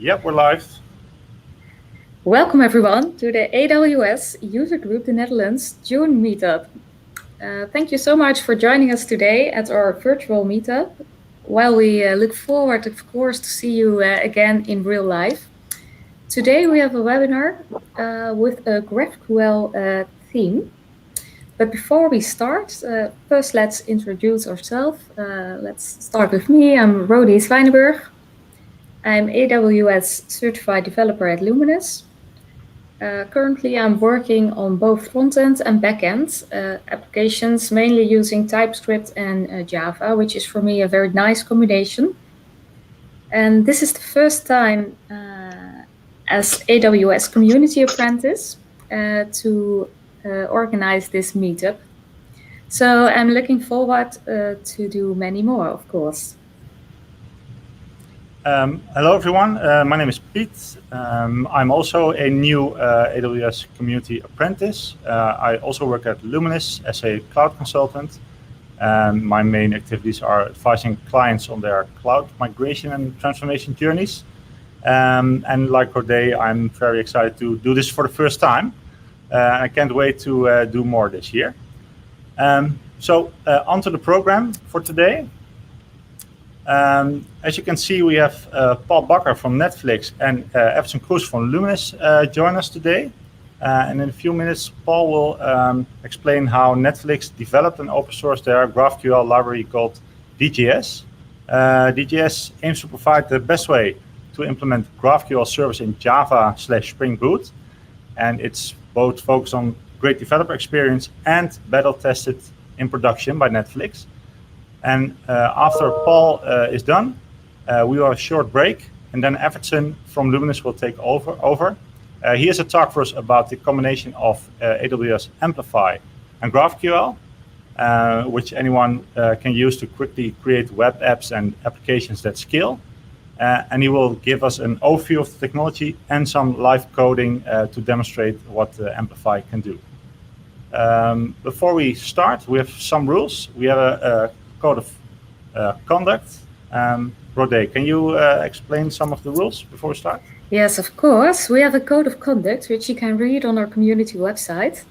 Yep, we're live. Welcome everyone to the AWS User Group the Netherlands June meetup. Thank you so much for joining us today at our virtual meetup. While we look forward, of course, to see you again in real life. Today we have a webinar with a GraphQL theme. But before we start, first let's introduce ourselves. Let's start with me. I'm Rodi Zwijnenburg. I'm AWS Certified Developer at Luminis. Currently, I'm working on both front-end and back-end applications, mainly using TypeScript and Java, which is for me a very nice combination. And this is the first time as AWS Community Apprentice to organize this meetup. So I'm looking forward to do many more, of course. Hello everyone, my name is Piet. I'm also a new AWS Community Apprentice. I also work at Luminis as a cloud consultant. My main activities are advising clients on their cloud migration and transformation journeys. And like Rode, I'm very excited to do this for the first time. I can't wait to do more this year. So onto the program for today. As you can see, we have Paul Bakker from Netflix and Evertson Croes from Luminis join us today. And in a few minutes, Paul will explain how Netflix developed and open sourced their GraphQL library called DGS. DGS aims to provide the best way to implement GraphQL service in Java/Spring Boot. And it's both focused on great developer experience and battle tested in production by Netflix. And after Paul is done, we will have a short break, and then Evertson from Luminis will take over. He has a talk for us about the combination of AWS Amplify and GraphQL, which anyone can use to quickly create web apps and applications that scale. And he will give us an overview of the technology and some live coding to demonstrate what Amplify can do. Before we start, we have some rules. We have a code of conduct. Rode, can you explain some of the rules before we start? Yes, of course. We have a code of conduct which you can read on our community website.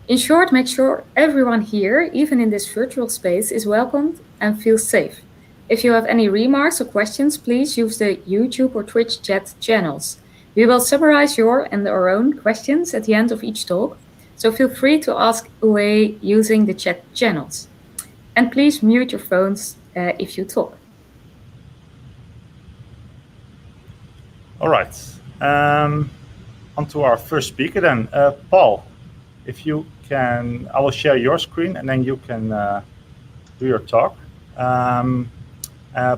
In short, make sure everyone here, even in this virtual space, is welcomed and feels safe. If you have any remarks or questions, please use the YouTube or Twitch chat channels. We will summarize your and our own questions at the end of each talk, so feel free to ask away using the chat channels. And please mute your phones if you talk. All right. On to our first speaker then. Paul, if you can, I will share your screen and then you can do your talk.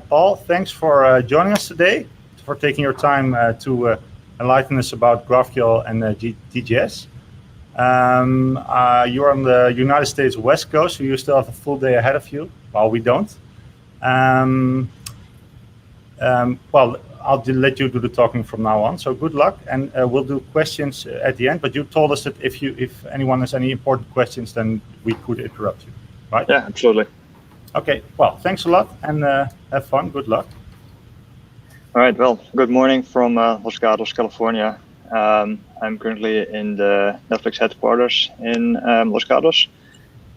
Paul, thanks for joining us today, for taking your time to enlighten us about GraphQL and DGS. You're on the United States West Coast, so you still have a full day ahead of you. Well, we don't. Well, I'll let you do the talking from now on. So good luck, and we'll do questions at the end. But you told us that if anyone has any important questions, then we could interrupt you, right? Yeah, absolutely. Okay. Well, thanks a lot, and have fun. Good luck. All right. Well, good morning from Los Gatos, California. I'm currently in the Netflix headquarters in Los Gatos.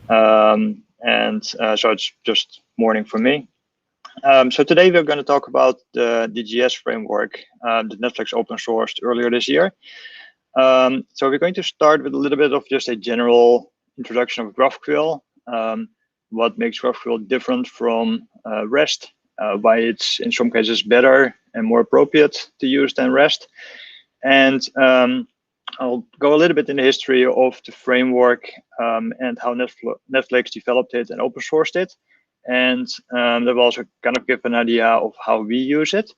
So it's just morning for me. So today we're going to talk about the Dgs Framework that Netflix open sourced earlier this year. So we're going to start with a little bit of just a general introduction of GraphQL, what makes GraphQL different from REST, why it's in some cases better and more appropriate to use than REST. And I'll go a little bit in the history of the framework and how Netflix developed it and open sourced it. And that will also kind of give an idea of how we use it.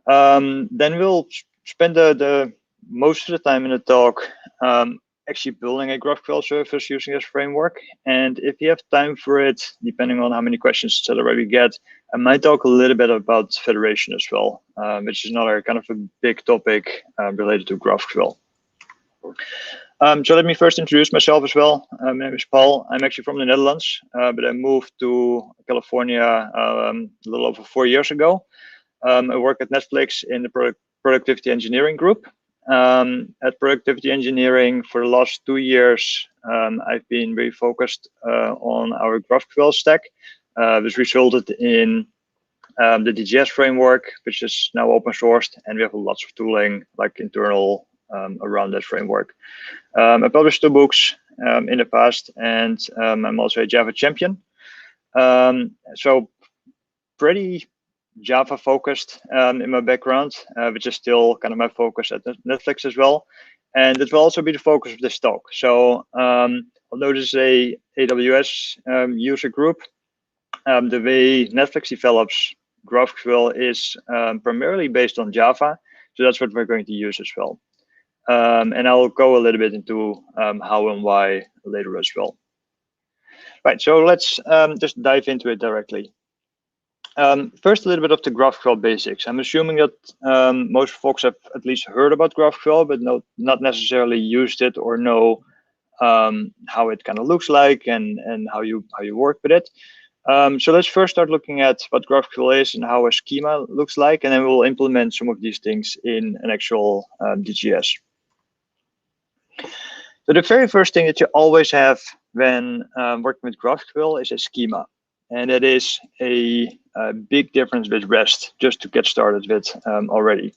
Then we'll spend the most of the time in the talk actually building a GraphQL service using this framework. And if you have time for it, depending on how many questions etc. we get, I might talk a little bit about federation as well, which is another kind of a big topic related to GraphQL. So let me first introduce myself as well. My name is Paul. I'm actually from the Netherlands, but I moved to California a little over 4 years ago. I work at Netflix in the product productivity engineering group. At productivity engineering for the last 2 years, I've been very focused on our GraphQL stack, which resulted in the Dgs framework, which is now open sourced, and we have lots of tooling like internal around that framework. I published 2 books in the past, and I'm also a Java champion. So pretty Java focused in my background, which is still kind of my focus at Netflix as well. And it will also be the focus of this talk. So although this is a AWS user group, the way Netflix develops GraphQL is primarily based on Java. So that's what we're going to use as well. And I'll go a little bit into how and why later as well. Right, so let's just dive into it directly. First, a little bit of the GraphQL basics. I'm assuming that most folks have at least heard about GraphQL, but not necessarily used it or know how it kind of looks like and how you work with it. So let's first start looking at what GraphQL is and how a schema looks like, and then we'll implement some of these things in an actual DGS. So the very first thing that you always have when working with GraphQL is a schema. And that is a big difference with REST, just to get started with already.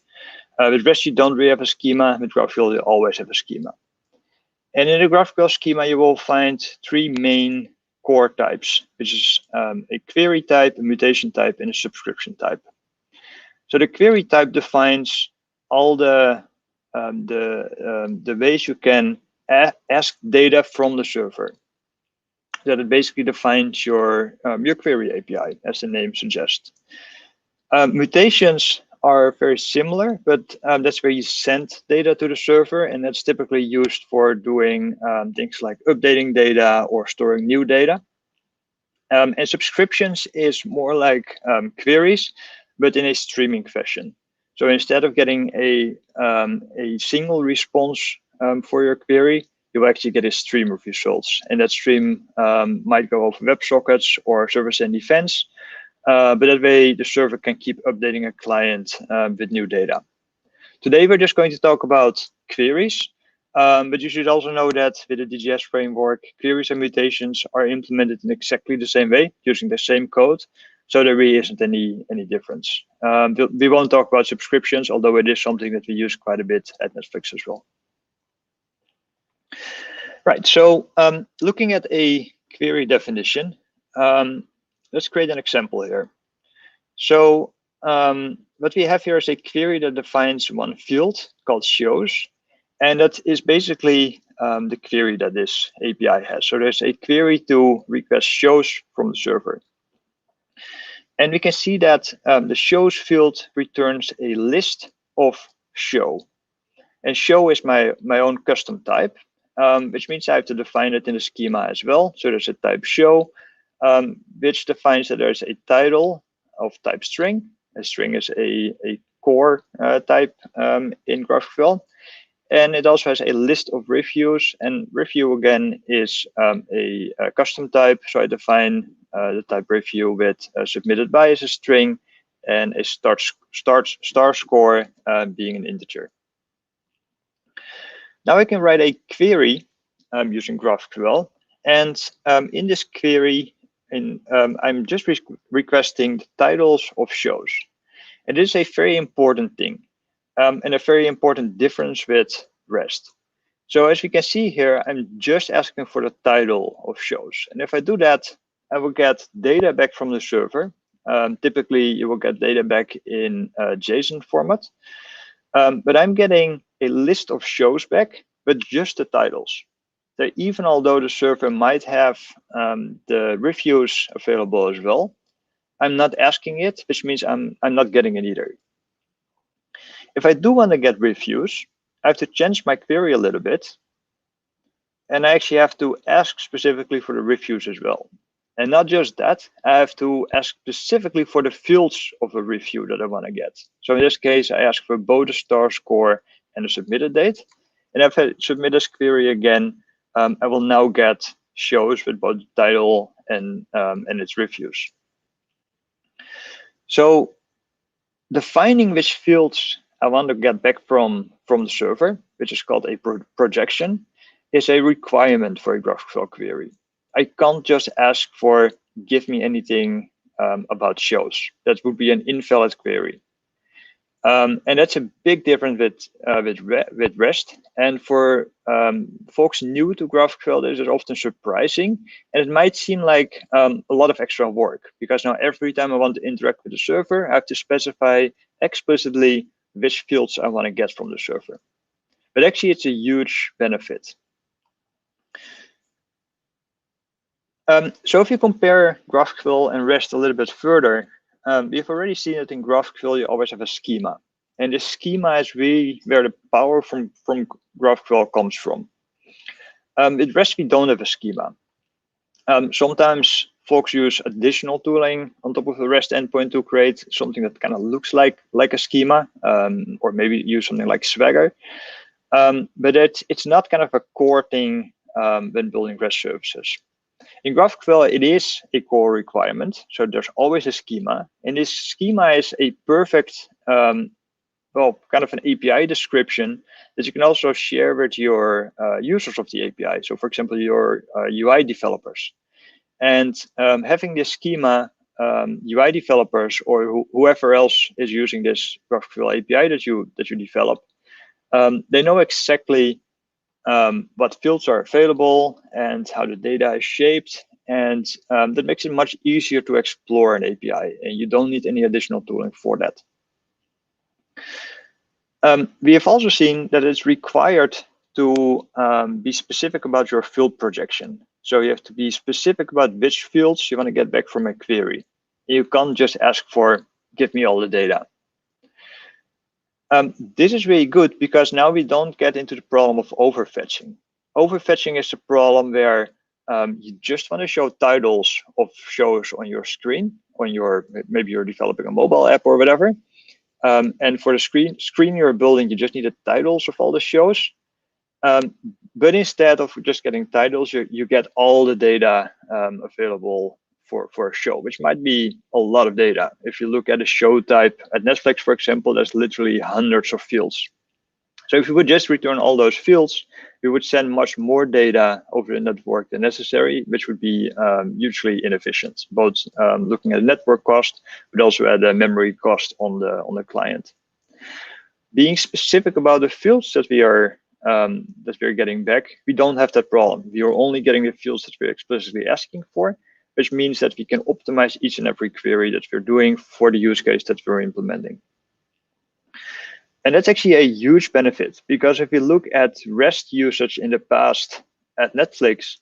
With REST, you don't really have a schema. With GraphQL, you always have a schema. And in the GraphQL schema, you will find 3 main core types, which is a query type, a mutation type, and a subscription type. So the query type defines all the ways you can ask data from the server. That it basically defines your query API, as the name suggests. Mutations are very similar, but that's where you send data to the server, and that's typically used for doing things like updating data or storing new data. And subscriptions is more like queries, but in a streaming fashion. So instead of getting a single response for your query, you will actually get a stream of results, and that stream might go over WebSockets or service and events, but that way the server can keep updating a client with new data. Today we're just going to talk about queries, but you should also know that with the Dgs framework, queries and mutations are implemented in exactly the same way, using the same code, so there really isn't any difference. We won't talk about subscriptions, although it is something that we use quite a bit at Netflix as well. Right, so looking at a query definition, let's create an example here. So what we have here is a query that defines one field called shows, and that is basically the query that this API has. So there's a query to request shows from the server. And we can see that the shows field returns a list of show. And show is my own custom type. Which means I have to define it in the schema as well. So there's a type show, which defines that there's a title of type string. A string is a core type in GraphQL. And it also has a list of reviews. And review, again, is a custom type. So I define the type review with submitted by as a string and a star score being an integer. Now I can write a query using GraphQL, and in this query, I'm just requesting the titles of shows. And this is a very important thing, and a very important difference with REST. So as we can see here, I'm just asking for the title of shows. And if I do that, I will get data back from the server. Typically, you will get data back in JSON format. But I'm getting a list of shows back, but just the titles. So even although the server might have the reviews available as well, I'm not asking it, which means I'm not getting it either. If I do want to get reviews, I have to change my query a little bit. And I actually have to ask specifically for the reviews as well. And not just that, I have to ask specifically for the fields of a review that I want to get. So in this case, I ask for both the star score and the submitted date. And if I submit this query again, I will now get shows with both the title and its reviews. So defining which fields I want to get back from the server, which is called a projection, is a requirement for a GraphQL query. I can't just ask for give me anything about shows. That would be an invalid query. And that's a big difference with REST. And for folks new to GraphQL, this is often surprising. And it might seem like a lot of extra work, because now every time I want to interact with the server, I have to specify explicitly which fields I want to get from the server. But actually, it's a huge benefit. So if you compare GraphQL and REST a little bit further, we've already seen that in GraphQL, you always have a schema. And this schema is really where the power from GraphQL comes from. With REST, we don't have a schema. Sometimes folks use additional tooling on top of the REST endpoint to create something that kind of looks like a schema, or maybe use something like Swagger. But it's not kind of a core thing when building REST services. In GraphQL, it is a core requirement, so there's always a schema, and this schema is a perfect, well, kind of an API description that you can also share with your users of the API. So, for example, your UI developers, and having this schema, UI developers or whoever else is using this GraphQL API that you develop, they know exactly what fields are available and how the data is shaped, and that makes it much easier to explore an API, and you don't need any additional tooling for that. We have also seen that it's required to be specific about your field projection. So you have to be specific about which fields you want to get back from a query. You can't just ask for, give me all the data. This is really good because now we don't get into the problem of overfetching. Overfetching is a problem where you just want to show titles of shows on your screen, maybe you're developing a mobile app or whatever. And for the screen you're building, you just need the titles of all the shows. But instead of just getting titles, you get all the data available for a show, which might be a lot of data. If you look at a show type at Netflix, for example, there's literally hundreds of fields. So if you would just return all those fields, we would send much more data over the network than necessary, which would be hugely inefficient, both looking at network cost, but also at the memory cost on the client. Being specific about the fields that we're getting back, we don't have that problem. We are only getting the fields that we're explicitly asking for, which means that we can optimize each and every query that we're doing for the use case that we're implementing. And that's actually a huge benefit, because if you look at REST usage in the past at Netflix,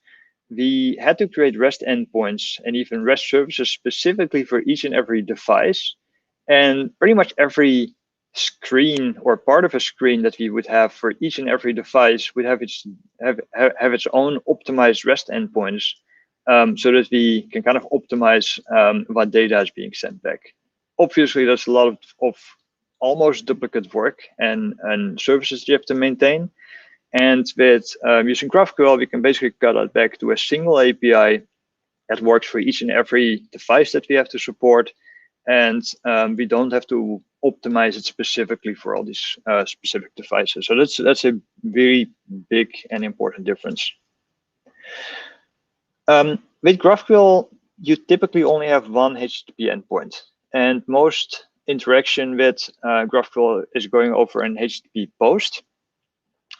we had to create REST endpoints and even REST services specifically for each and every device. And pretty much every screen or part of a screen that we would have for each and every device would have its own optimized REST endpoints, so that we can kind of optimize what data is being sent back. Obviously, that's a lot of almost duplicate work and services you have to maintain. And with using GraphQL, we can basically cut that back to a single API that works for each and every device that we have to support. And we don't have to optimize it specifically for all these specific devices. So that's a very big and important difference. With GraphQL, you typically only have one HTTP endpoint, and most interaction with GraphQL is going over an HTTP post.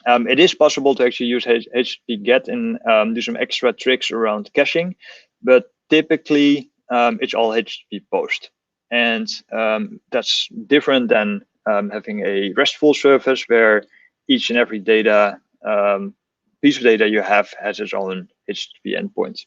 It is possible to actually use HTTP GET and do some extra tricks around caching, but typically it's all HTTP post. And that's different than having a RESTful service where each and every data piece of data you have has its own HTTP endpoint.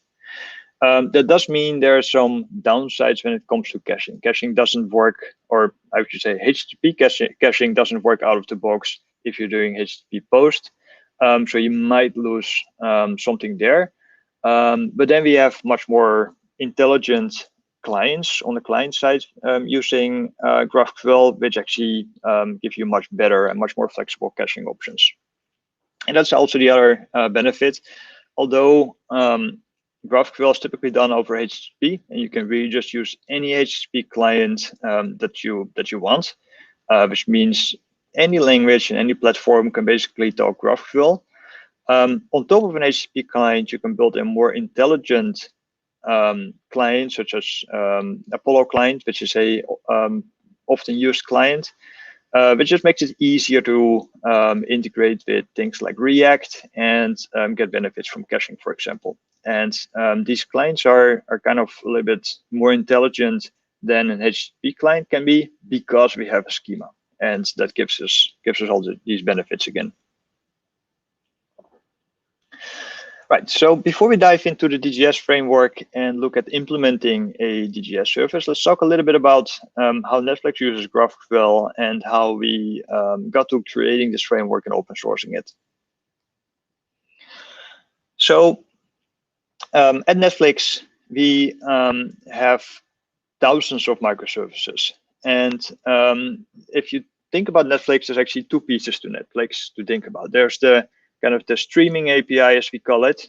That does mean there are some downsides when it comes to caching. Caching doesn't work, or I should say HTTP caching doesn't work out of the box if you're doing HTTP post. So you might lose something there. But then we have much more intelligent clients on the client side using GraphQL, which actually give you much better and much more flexible caching options. And that's also the other benefit. Although GraphQL is typically done over HTTP, and you can really just use any HTTP client that you want, which means any language and any platform can basically talk GraphQL. On top of an HTTP client, you can build a more intelligent client, such as Apollo client, which is a often used client, which just makes it easier to integrate with things like React and get benefits from caching, for example. And these clients are kind of a little bit more intelligent than an HTTP client can be, because we have a schema, and that gives us all these benefits again. Right, so before we dive into the DGS framework and look at implementing a DGS service, let's talk a little bit about how Netflix uses GraphQL and how we got to creating this framework and open sourcing it. So at Netflix, we have thousands of microservices. And if you think about Netflix, there's actually two pieces to Netflix to think about. There's the kind of the streaming API, as we call it,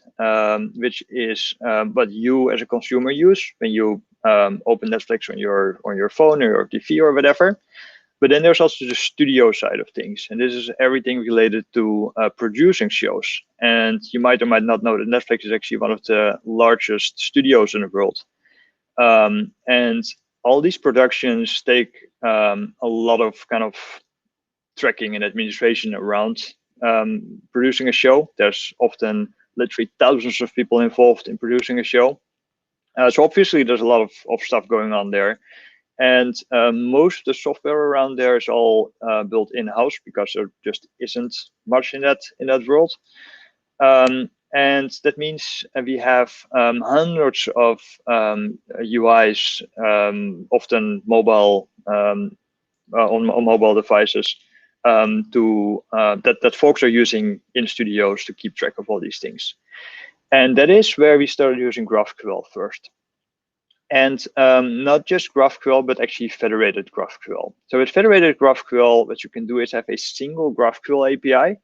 which is what you as a consumer use when you open Netflix on your phone or your TV or whatever. But then there's also the studio side of things, and this is everything related to producing shows. And you might or might not know that Netflix is actually one of the largest studios in the world. And all these productions take a lot of kind of tracking and administration around producing a show. There's often literally thousands of people involved in producing a show. So obviously there's a lot of stuff going on there. And most of the software around there is all built in-house, because there just isn't much in that world. And that means we have hundreds of UIs, often mobile on mobile devices, that folks are using in studios to keep track of all these things. And that is where we started using GraphQL first. And not just GraphQL, but actually federated GraphQL. So with federated GraphQL, what you can do is have a single GraphQL API.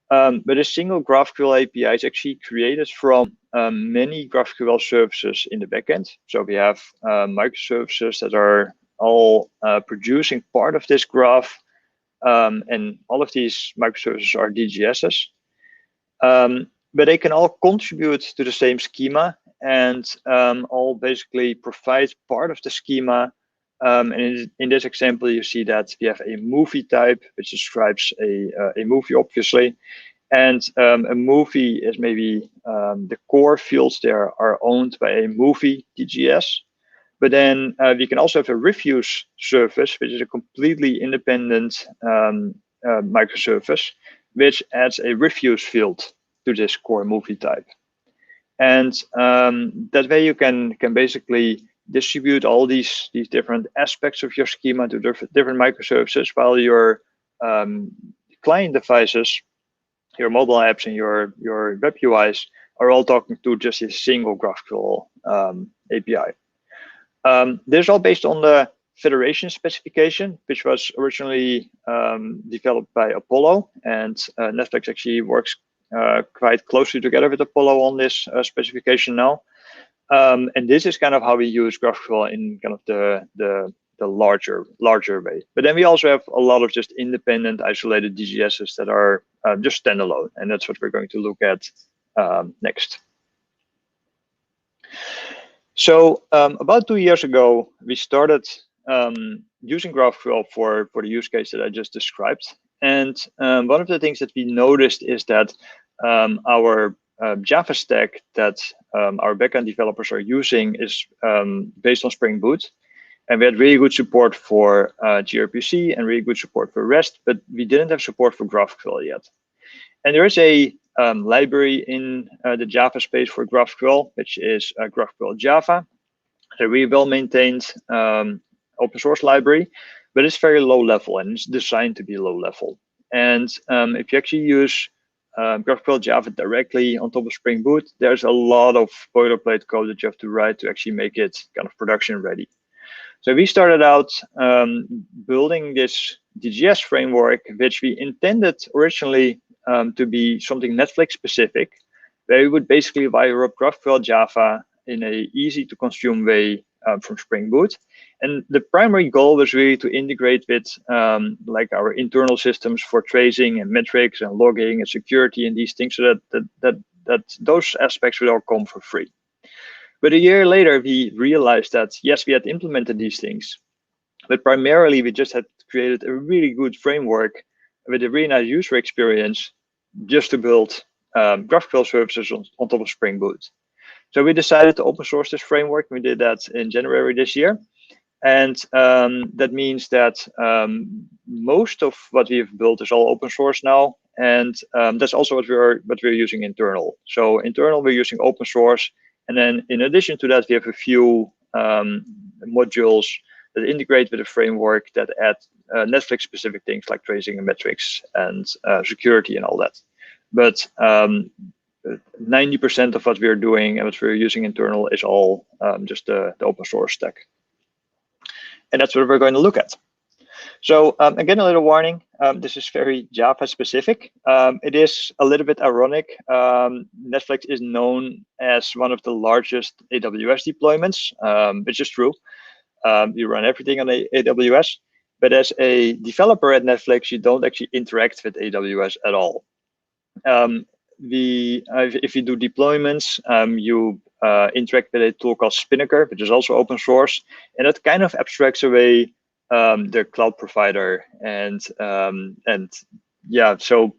But a single GraphQL API is actually created from many GraphQL services in the backend. So we have microservices that are all producing part of this graph. And all of these microservices are DGSs. But they can all contribute to the same schema, and all basically provide part of the schema. And in this example, you see that we have a movie type, which describes a movie, obviously. And a movie is maybe the core fields there are owned by a movie DGS. But then we can also have a reviews service, which is a completely independent microservice, which adds a reviews field to this core movie type. And that way you can basically distribute all these different aspects of your schema to different microservices, while your client devices, your mobile apps and your web UIs are all talking to just a single GraphQL API. This is all based on the federation specification, which was originally developed by Apollo, and Netflix actually works quite closely together with Apollo on this specification now. And this is kind of how we use GraphQL in kind of the larger way. But then we also have a lot of just independent, isolated DGSs that are just standalone, and that's what we're going to look at next. So about 2 years ago, we started using GraphQL for the use case that I just described. And one of the things that we noticed is that our Java stack that our backend developers are using is based on Spring Boot. And we had really good support for gRPC and really good support for REST, but we didn't have support for GraphQL yet. And there is a library in the Java space for GraphQL, which is GraphQL Java. A really well-maintained open source library, but it's very low level and it's designed to be low level. And if you actually use GraphQL Java directly on top of Spring Boot, there's a lot of boilerplate code that you have to write to actually make it kind of production ready. So we started out building this DGS framework, which we intended originally to be something Netflix specific, where we would basically wire up GraphQL Java in a easy to consume way from Spring Boot. And the primary goal was really to integrate with like our internal systems for tracing and metrics and logging and security and these things, so that those aspects would all come for free. But a year later, we realized that, yes, we had implemented these things, but primarily we just had created a really good framework with a really nice user experience just to build GraphQL services on top of Spring Boot. So we decided to open source this framework. We did that in January this year. And that means that most of what we've built is all open source now. And that's also what we're using internal. So internal, we're using open source. And then in addition to that, we have a few modules that integrate with the framework that add Netflix specific things like tracing and metrics and security and all that. But 90% of what we're doing and what we're using internal is all just the open source stack. And that's what we're going to look at. So again, a little warning, this is very Java specific. It is a little bit ironic. Netflix is known as one of the largest AWS deployments, which is true. You run everything on AWS, but as a developer at Netflix, you don't actually interact with AWS at all. If you do deployments, you interact with a tool called Spinnaker, which is also open source, and it kind of abstracts away the cloud provider. And yeah, so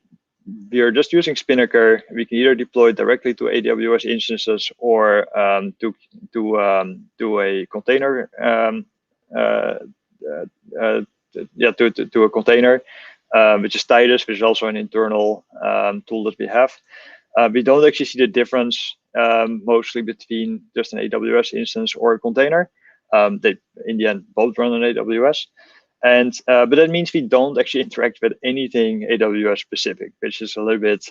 we are just using Spinnaker. We can either deploy directly to AWS instances or to a container. To a container, which is Titus, which is also an internal tool that we have. We don't actually see the difference mostly between just an AWS instance or a container. They, in the end, both run on AWS. And but that means we don't actually interact with anything AWS specific, which is a little bit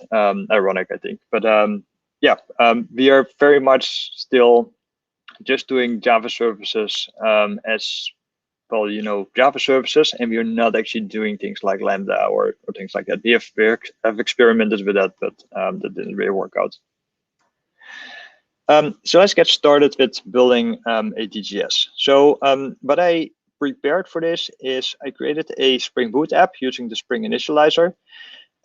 ironic, I think. But yeah, we are very much still just doing Java services as well, you know, Java services, and we're not actually doing things like Lambda or things like that. We have experimented with that, but that didn't really work out. So let's get started with building a DGS. So what I prepared for this is I created a Spring Boot app using the Spring Initializer,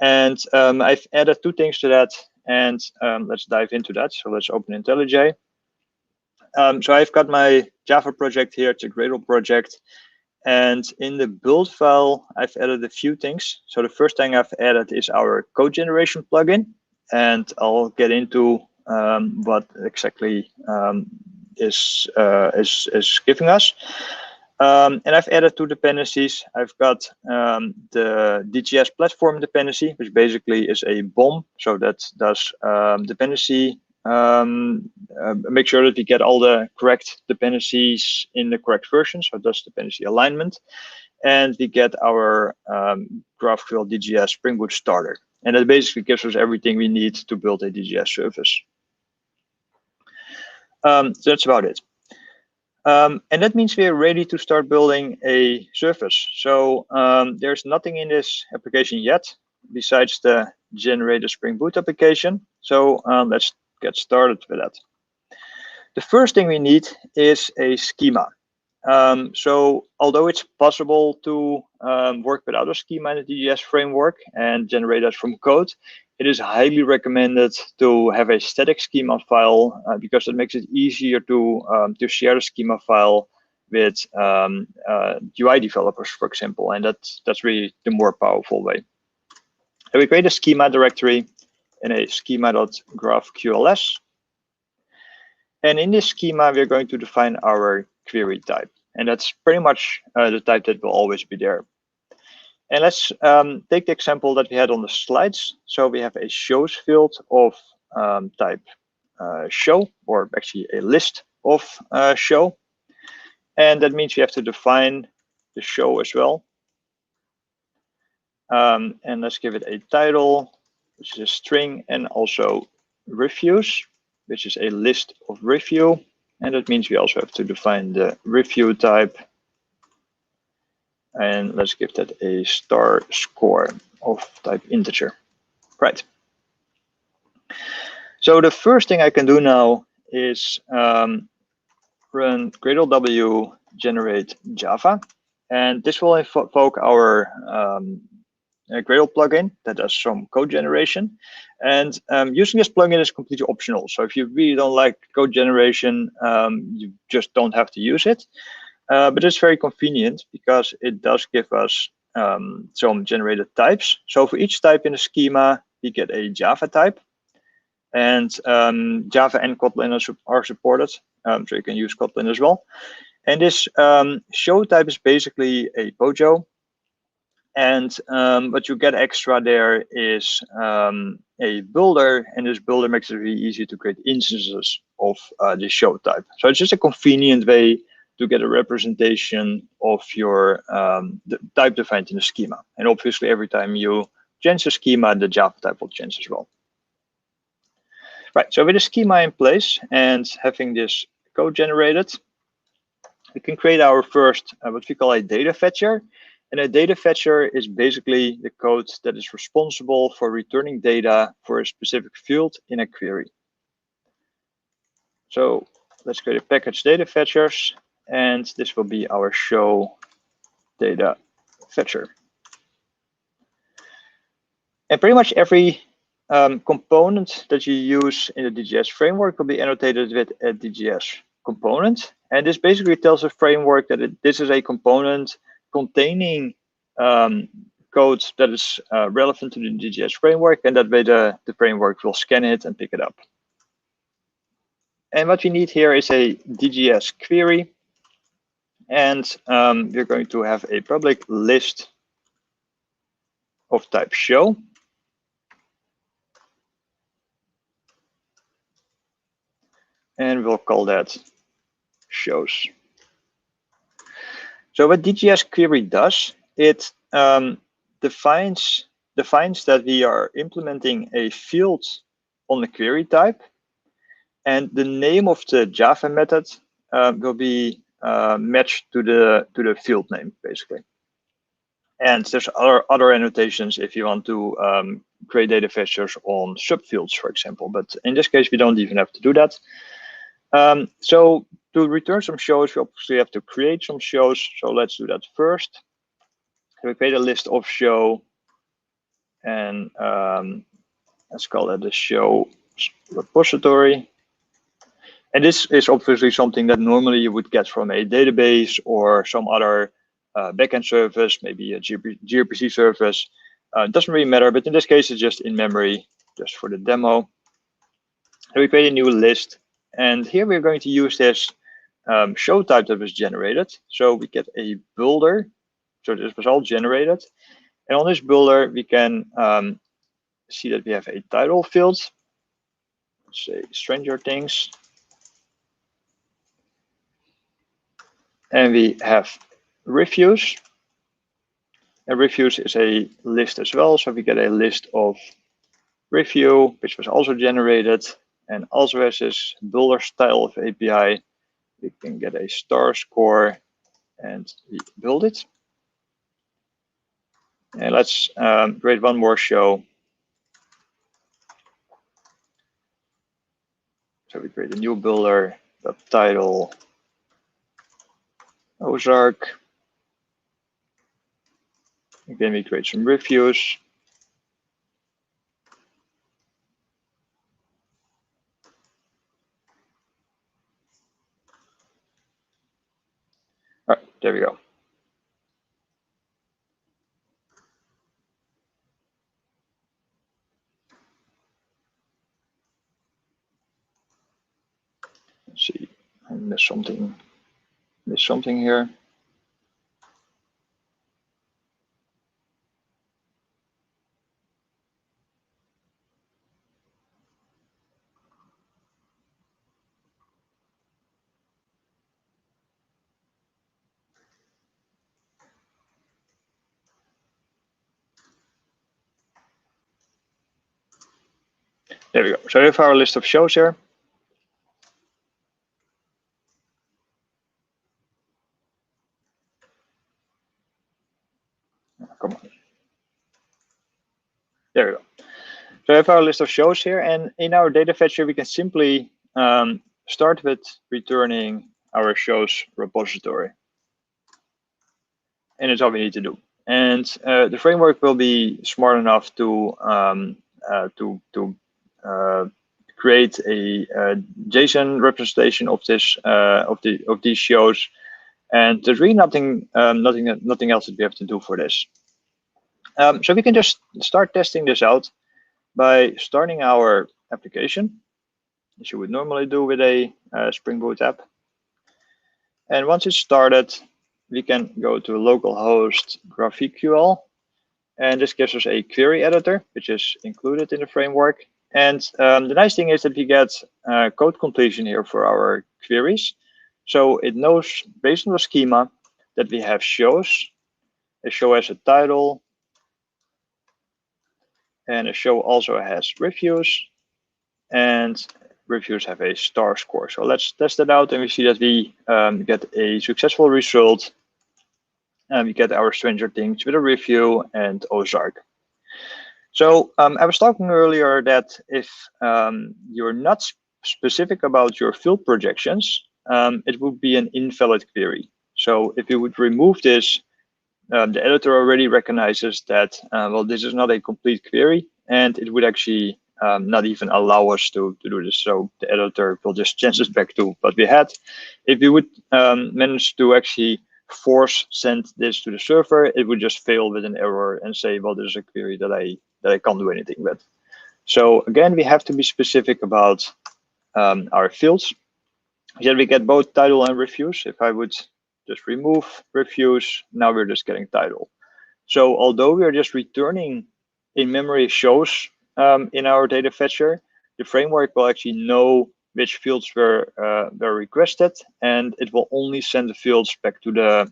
and I've added two things to that, and let's dive into that. So let's open IntelliJ. So I've got my Java project here. It's a Gradle project. And in the build file, I've added a few things. So the first thing I've added is our code generation plugin. And I'll get into what exactly is giving us. And I've added two dependencies. I've got the DGS platform dependency, which basically is a BOM. So that does dependency. Make sure that we get all the correct dependencies in the correct version, so that's dependency alignment, and we get our GraphQL DGS Spring Boot starter, and that basically gives us everything we need to build a DGS service. So that's about it, and that means we are ready to start building a service. So there's nothing in this application yet besides the generate a Spring Boot application. So let's get started with that. The first thing we need is a schema. So although it's possible to work without a schema in the DGS framework and generate that from code, it is highly recommended to have a static schema file because it makes it easier to share the schema file with UI developers, for example, and that's really the more powerful way. So we create a schema directory in a schema.graphql is. And in this schema, we're going to define our query type. And that's pretty much the type that will always be there. And let's take the example that we had on the slides. So we have a shows field of type show, or actually a list of show. And that means we have to define the show as well. And let's give it a title, which is a string, and also reviews, which is a list of review. And that means we also have to define the review type. And let's give that a star score of type integer. Right. So the first thing I can do now is run Gradle W generate Java, and this will invoke our Gradle plugin that does some code generation. And using this plugin is completely optional. So if you really don't like code generation, you just don't have to use it. But it's very convenient because it does give us some generated types. So for each type in the schema, we get a Java type. And Java and Kotlin are supported, so you can use Kotlin as well. And this show type is basically a Pojo. And what you get extra there is a builder, and this builder makes it really easy to create instances of the show type. So it's just a convenient way to get a representation of your the type defined in the schema. And obviously, every time you change the schema, the Java type will change as well. Right, so with the schema in place and having this code generated, we can create our first, what we call a data fetcher. And a data fetcher is basically the code that is responsible for returning data for a specific field in a query. So let's create a package data fetchers, and this will be our show data fetcher. And pretty much every component that you use in the DGS framework will be annotated with a DGS component. And this basically tells the framework that this is a component containing code that is relevant to the DGS framework, and that way the framework will scan it and pick it up. And what we need here is a DGS query, and we're going to have a public list of type show. And we'll call that shows. So what DGS query does, it defines that we are implementing a field on the query type, and the name of the Java method will be matched to the field name, basically. And there's other annotations if you want to create data fetchers on subfields, for example. But in this case, we don't even have to do that. So to return some shows, we obviously have to create some shows. So let's do that first. So we create a list of show, and let's call it the show repository. And this is obviously something that normally you would get from a database or some other backend service, maybe a gRPC service. It doesn't really matter, but in this case, it's just in memory, just for the demo. So we create a new list. And here we're going to use this show type that was generated. So we get a builder. So this was all generated. And on this builder, we can see that we have a title field. Let's say Stranger Things. And we have reviews. And reviews is a list as well. So we get a list of review, which was also generated. And also has this builder style of API, we can get a star score and we build it. And let's create one more show. So we create a new builder, the title, Ozark. Again, we create some reviews. All right, there we go. Let's see, I missed something here. There we go. So we have our list of shows here. Come on. There we go. So I have our list of shows here, and in our data fetcher, we can simply start with returning our shows repository. And that's all we need to do. And the framework will be smart enough to create a JSON representation of this of these shows. And there's really nothing else that we have to do for this. So we can just start testing this out by starting our application, as you would normally do with a Spring Boot app. And once it's started, we can go to localhost GraphQL, and this gives us a query editor, which is included in the framework. And the nice thing is that we get code completion here for our queries. So it knows, based on the schema, that we have shows. A show has a title, and a show also has reviews, and reviews have a star score. So let's test it out, and we see that we get a successful result. And we get our Stranger Things with a review and Ozark. So I was talking earlier that if you're not specific about your field projections, it would be an invalid query. So if you would remove this, the editor already recognizes that, well, this is not a complete query, and it would actually not even allow us to do this. So the editor will just change this back to what we had. If you would manage to actually force send this to the server, it would just fail with an error and say, well, there's a query that I can't do anything with. So again, we have to be specific about our fields. Then we get both title and reviews. If I would just remove reviews, now we're just getting title. So although we are just returning in-memory shows in our data fetcher, the framework will actually know which fields were requested, and it will only send the fields back to the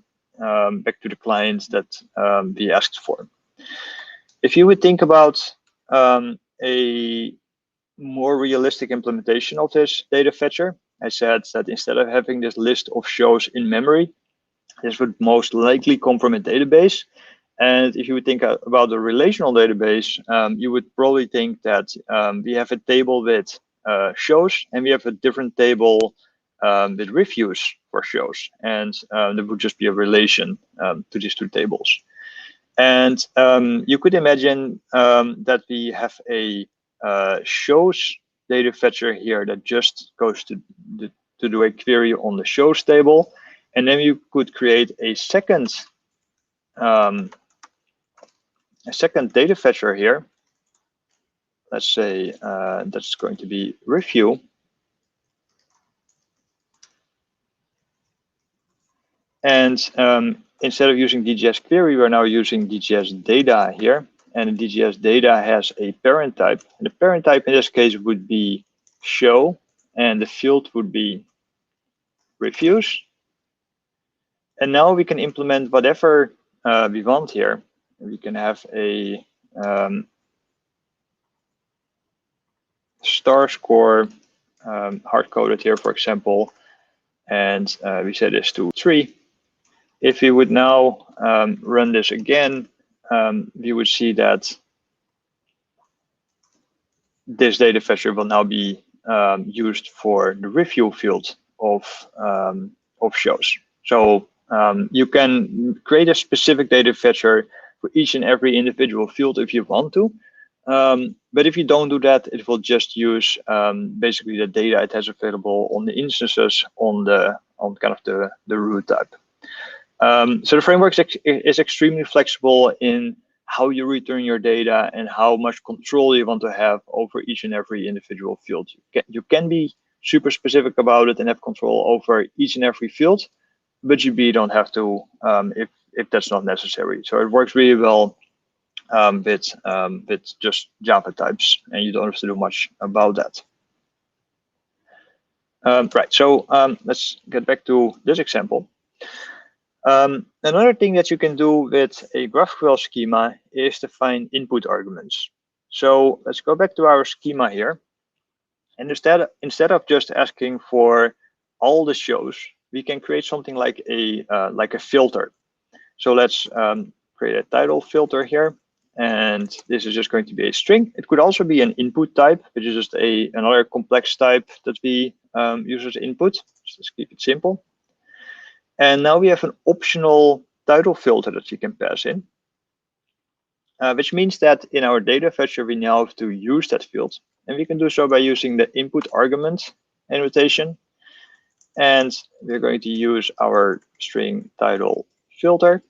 client that we asked for. If you would think about a more realistic implementation of this data fetcher, I said that instead of having this list of shows in memory, this would most likely come from a database. And if you would think about the relational database, you would probably think that we have a table with shows, and we have a different table with reviews for shows, and there would just be a relation to these two tables. And you could imagine that we have a shows data fetcher here that just goes to do a query on the shows table, and then you could create a second data fetcher here. Let's say that's going to be review. And instead of using DGS query, we're now using DGS data here. And the DGS data has a parent type. And the parent type in this case would be show, and the field would be reviews. And now we can implement whatever we want here. We can have a star score hard-coded here, for example, and we set this to 3. If we would now run this again, we would see that this data fetcher will now be used for the review field of shows. So you can create a specific data fetcher for each and every individual field if you want to. But if you don't do that, it will just use basically the data it has available on the instances on kind of the root type. So the framework is extremely flexible in how you return your data and how much control you want to have over each and every individual field. You can be super specific about it and have control over each and every field, but you don't have to if that's not necessary. So it works really well with just Java types, and you don't have to do much about that. Right, so let's get back to this example. Another thing that you can do with a GraphQL schema is define input arguments. So let's go back to our schema here. And instead of just asking for all the shows, we can create something like a filter. So let's create a title filter here. And this is just going to be a string. It could also be an input type, which is just another complex type that we use as input. Just keep it simple. And now we have an optional title filter that you can pass in, which means that in our data fetcher, we now have to use that field. And we can do so by using the input argument annotation. And we're going to use our string title filter.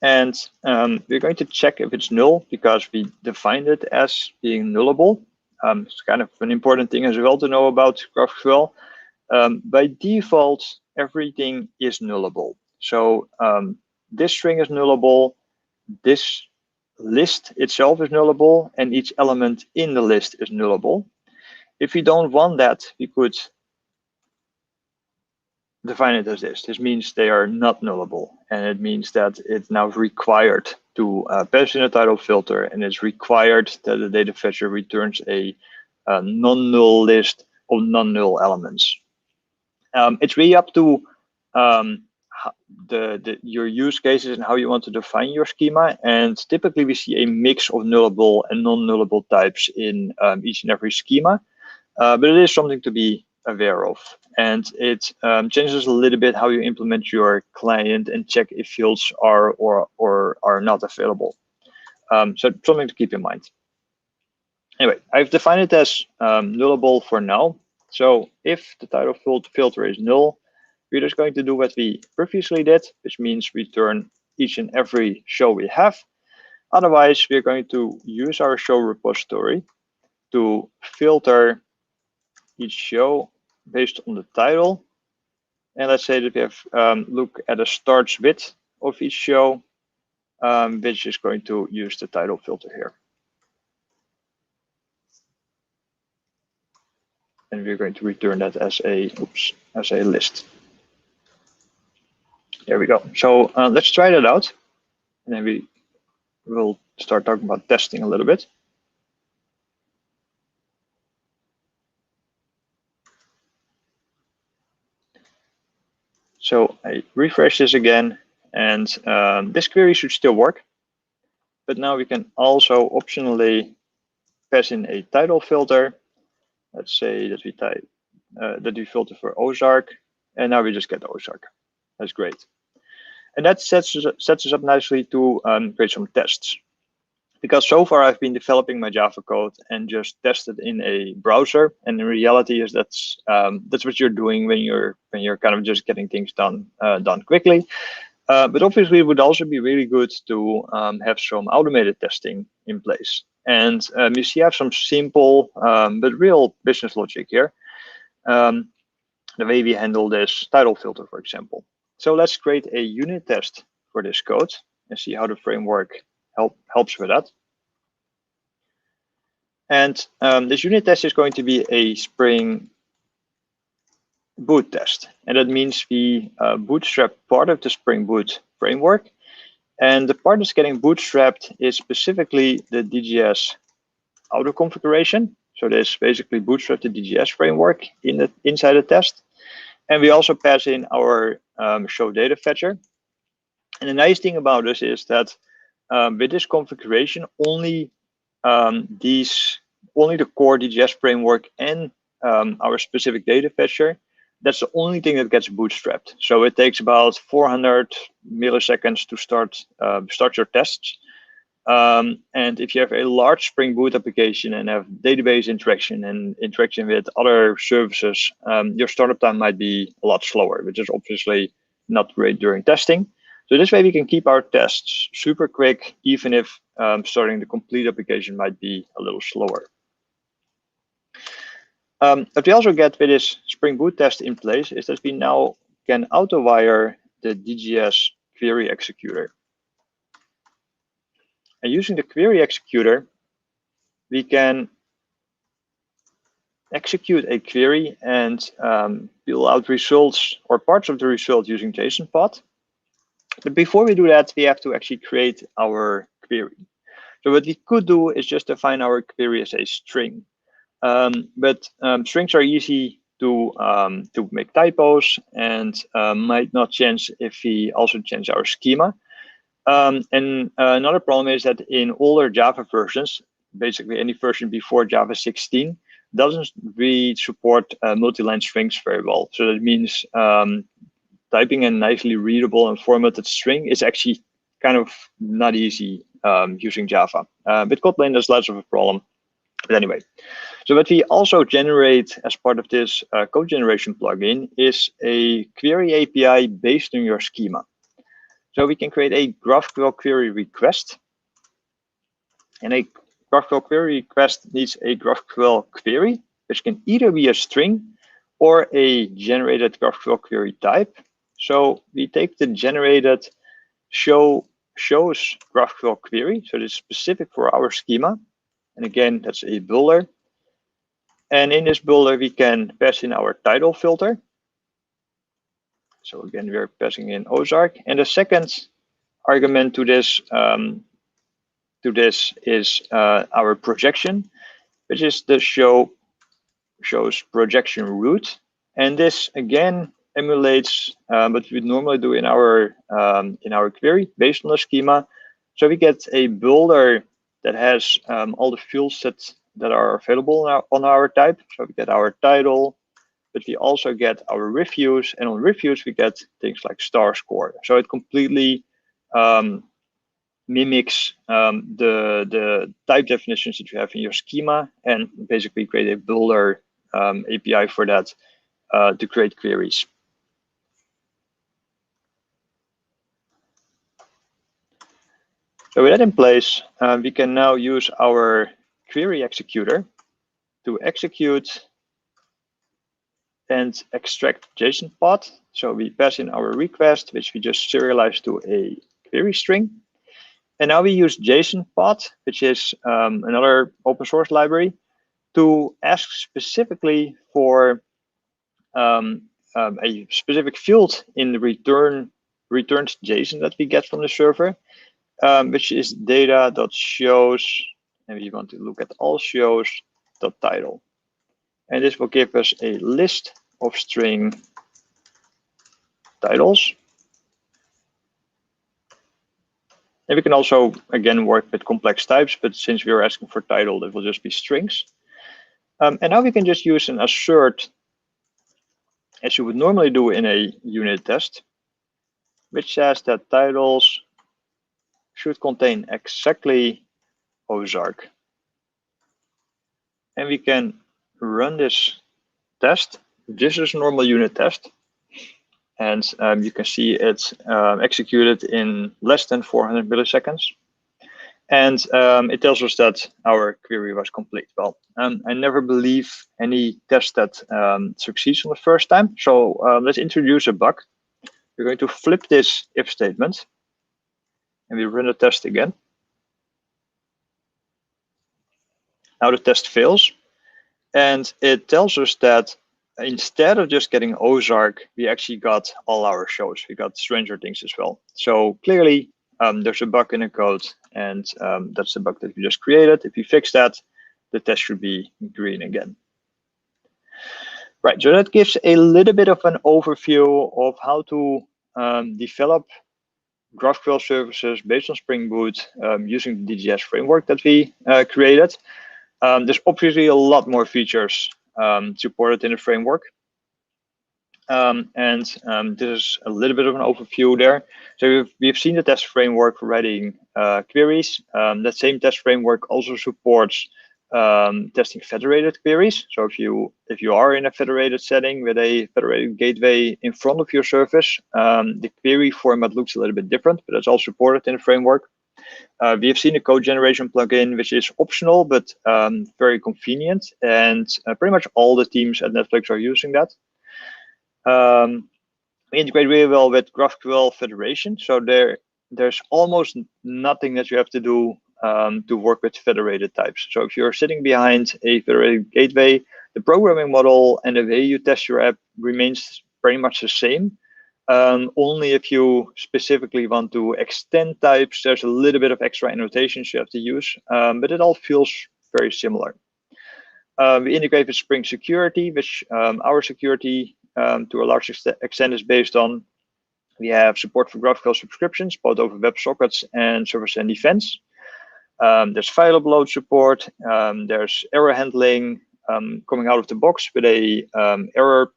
And we're going to check if it's null because we defined it as being nullable. It's kind of an important thing as well to know about GraphQL. By default, everything is nullable. So this string is nullable, this list itself is nullable, and each element in the list is nullable. If we don't want that, we could define it as this. This means they are not nullable, and it means that it's now required to pass in a title filter, and it's required that the data fetcher returns a non-null list of non-null elements. It's really up to your use cases and how you want to define your schema. And typically we see a mix of nullable and non-nullable types in each and every schema, but it is something to be aware of. And it changes a little bit how you implement your client and check if fields are or are not available. So something to keep in mind. Anyway, I've defined it as nullable for now. So if the title filter is null, we're just going to do what we previously did, which means return each and every show we have. Otherwise, we're going to use our show repository to filter each show based on the title. And let's say that we have look at a starts with of each show, which is going to use the title filter here. And we're going to return that as a list. There we go. So let's try that out, and then we will start talking about testing a little bit. So I refresh this again, and this query should still work. But now we can also optionally pass in a title filter. Let's say that we type that we filter for Ozark, and now we just get Ozark. That's great. And that sets us up nicely to create some tests. Because so far I've been developing my Java code and just tested in a browser, and in reality is that's what you're doing when you're kind of just getting things done quickly. But obviously it would also be really good to have some automated testing in place. And you see I have some simple but real business logic here. The way we handle this title filter, for example. So let's create a unit test for this code and see how the framework helps with that. And this unit test is going to be a Spring Boot test. And that means we bootstrap part of the Spring Boot framework. And the part that's getting bootstrapped is specifically the DGS auto configuration. So this basically bootstrap the DGS framework inside the test. And we also pass in our show data fetcher. And the nice thing about this is that with this configuration, only the core DGS framework and our specific data fetcher, that's the only thing that gets bootstrapped. So it takes about 400 milliseconds to start your tests. And if you have a large Spring Boot application and have database interaction and interaction with other services, your startup time might be a lot slower, which is obviously not great during testing. So this way we can keep our tests super quick, even if starting the complete application might be a little slower. What we also get with this Spring Boot test in place is that we now can auto-wire the DGS query executor. And using the query executor, we can execute a query and fill out results or parts of the result using Jsonpod. But before we do that, we have to actually create our query. So what we could do is just define our query as a string. But strings are easy to make typos and might not change if we also change our schema. And another problem is that in older Java versions, basically any version before Java 16, doesn't really support multi-line strings very well. So that means typing a nicely readable and formatted string is actually kind of not easy using Java. With Kotlin, there's less of a problem. But anyway, so what we also generate as part of this code generation plugin is a query API based on your schema. So we can create a GraphQL query request. And a GraphQL query request needs a GraphQL query, which can either be a string or a generated GraphQL query type. So we take the generated shows GraphQL query. So this is specific for our schema. And again, that's a builder. And in this builder, we can pass in our title filter. So again, we're passing in Ozark. And the second argument to this is our projection, which is the shows projection root. And this again emulates what we normally do in our query based on the schema. So we get a builder that has all the fields that are available on our type. So we get our title, but we also get our reviews, and on reviews we get things like star score. So it completely mimics the type definitions that you have in your schema, and basically create a builder API for that to create queries. So with that in place, we can now use our query executor to execute and extract Jsonpod. So we pass in our request, which we just serialize to a query string. And now we use Jsonpod, which is another open source library, to ask specifically for a specific field in the returned JSON that we get from the server, which is data.shows, and we want to look at all shows.title. And this will give us a list of string titles. And we can also, again, work with complex types, but since we are asking for title, it will just be strings. And now we can just use an assert, as you would normally do in a unit test, which says that titles should contain exactly Ozark. And we can run this test. This is a normal unit test. And you can see it's executed in less than 400 milliseconds. And it tells us that our query was complete. Well, I never believe any test that succeeds on the first time. So let's introduce a bug. We're going to flip this if statement. And we run the test again. Now the test fails. And it tells us that instead of just getting Ozark, we actually got all our shows. We got Stranger Things as well. So clearly, there's a bug in the code, and that's the bug that we just created. If you fix that, the test should be green again. Right, so that gives a little bit of an overview of how to develop GraphQL services based on Spring Boot using the Dgs framework that we created. There's obviously a lot more features supported in the framework. This is a little bit of an overview there. So we've seen the test framework for writing queries. That same test framework also supports testing federated queries. So if you are in a federated setting with a federated gateway in front of your service, the query format looks a little bit different, but it's all supported in the framework. We have seen a code generation plugin, which is optional, but very convenient. And pretty much all the teams at Netflix are using that. We integrate really well with GraphQL Federation. So there's almost nothing that you have to do to work with federated types. So if you're sitting behind a federated gateway, the programming model and the way you test your app remains pretty much the same. Only if you specifically want to extend types, there's a little bit of extra annotations you have to use, but it all feels very similar. We integrate with Spring Security, which our security to a large extent is based on. We have support for GraphQL subscriptions, both over WebSockets and server-side defense. There's file upload support. There's error handling coming out of the box with a error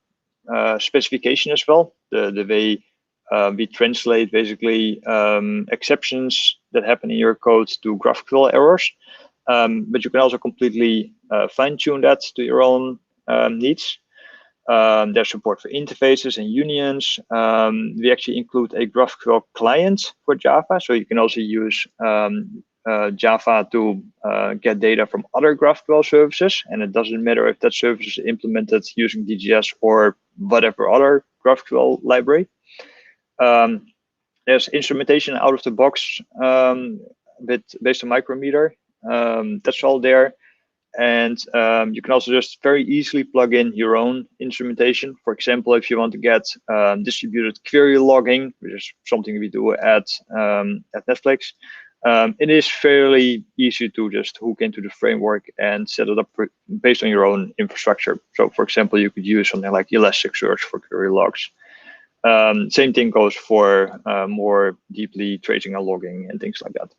specification as well. the way we translate basically exceptions that happen in your code to GraphQL errors. But you can also completely fine-tune that to your own needs. There's support for interfaces and unions. We actually include a GraphQL client for Java, so you can also use Java to get data from other GraphQL services, and it doesn't matter if that service is implemented using DGS or whatever other GraphQL library. There's instrumentation out of the box based on Micrometer. That's all there. And you can also just very easily plug in your own instrumentation. For example, if you want to get distributed query logging, which is something we do at Netflix, it is fairly easy to just hook into the framework and set it up based on your own infrastructure. So, for example, you could use something like Elasticsearch for query logs. Same thing goes for more deeply tracing and logging and things like that.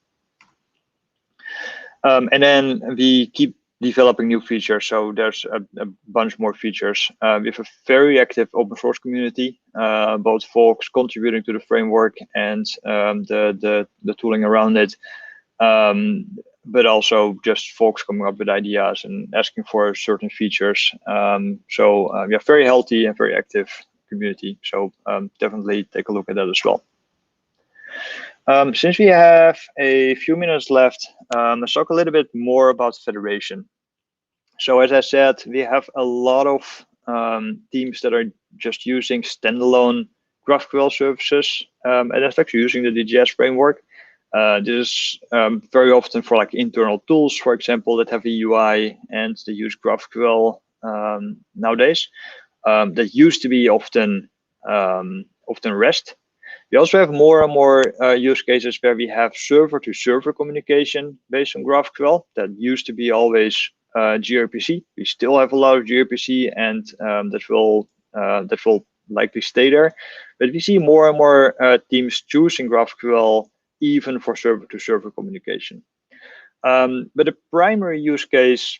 And then we keep developing new features, so there's a bunch more features. We have a very active open source community, both folks contributing to the framework and the tooling around it, but also just folks coming up with ideas and asking for certain features. So we have very healthy and very active community, so definitely take a look at that as well. Since we have a few minutes left, let's talk a little bit more about Federation. So as I said, we have a lot of teams that are just using standalone GraphQL services, and that's actually using the DGS framework. This is very often for like internal tools, for example, that have a UI and they use GraphQL nowadays. That used to be often REST. We also have more and more use cases where we have server-to-server communication based on GraphQL. That used to be always gRPC. We still have a lot of gRPC, and that will likely stay there. But we see more and more teams choosing GraphQL even for server-to-server communication. But the primary use case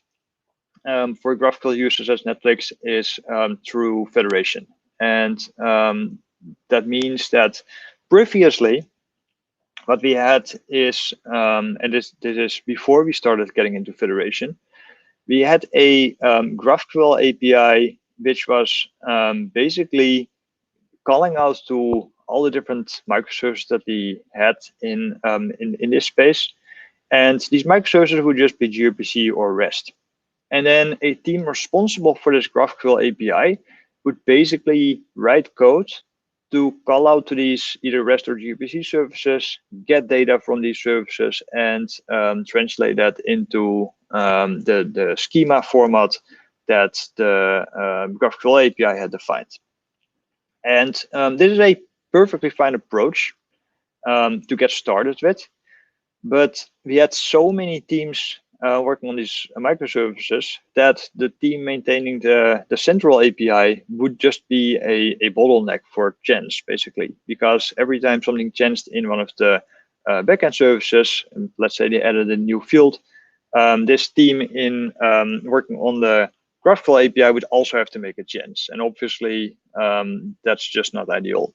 for GraphQL users as Netflix is through Federation, and that means that previously what we had is, and this is before we started getting into Federation, we had a GraphQL API which was basically calling out to all the different microservices that we had in this space, and these microservices would just be gRPC or REST. And then a team responsible for this GraphQL API would basically write code to call out to these either REST or gRPC services, get data from these services, and translate that into the schema format that the GraphQL API had defined. And this is a perfectly fine approach to get started with, but we had so many teams working on these microservices that the team maintaining the central API would just be a bottleneck for chance, basically, because every time something chanced in one of the backend services, and let's say they added a new field, this team in working on the GraphQL API would also have to make a chance, and obviously that's just not ideal.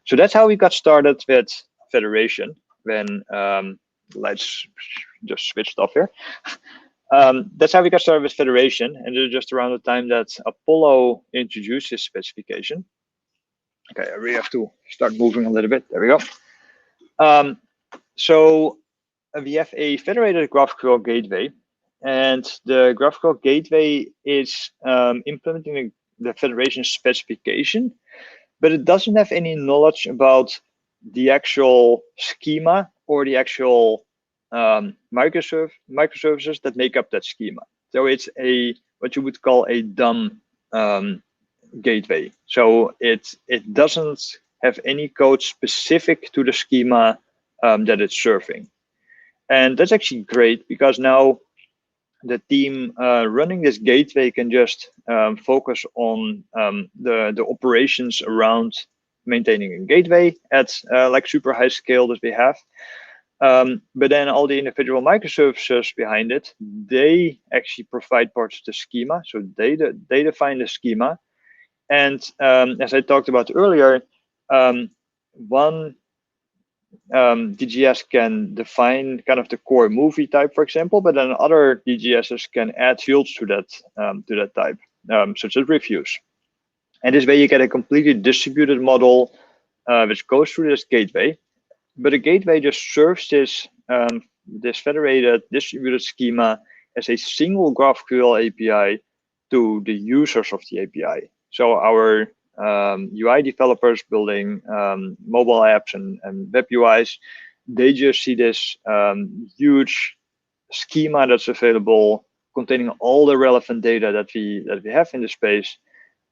So that's how we got started with Federation. When let's just switch off here. That's how we got started with Federation, and it was just around the time that Apollo introduced his specification. Okay, I really have to start moving a little bit. There we go. So we have a federated GraphQL gateway, and the GraphQL gateway is implementing the Federation specification, but it doesn't have any knowledge about the actual schema or the actual microservices that make up that schema. So it's what you would call a dumb gateway. So it doesn't have any code specific to the schema that it's serving. And that's actually great, because now the team running this gateway can just focus on the operations around maintaining a gateway at like super high scale that we have. But then all the individual microservices behind it, they actually provide parts of the schema. So they define the schema. And as I talked about earlier, one DGS can define kind of the core movie type, for example, but then other DGSs can add fields to that type, such as reviews. And this way you get a completely distributed model which goes through this gateway. But the gateway just serves this federated distributed schema as a single GraphQL API to the users of the API. So our UI developers building mobile apps and web UIs, they just see this huge schema that's available, containing all the relevant data that we have in the space,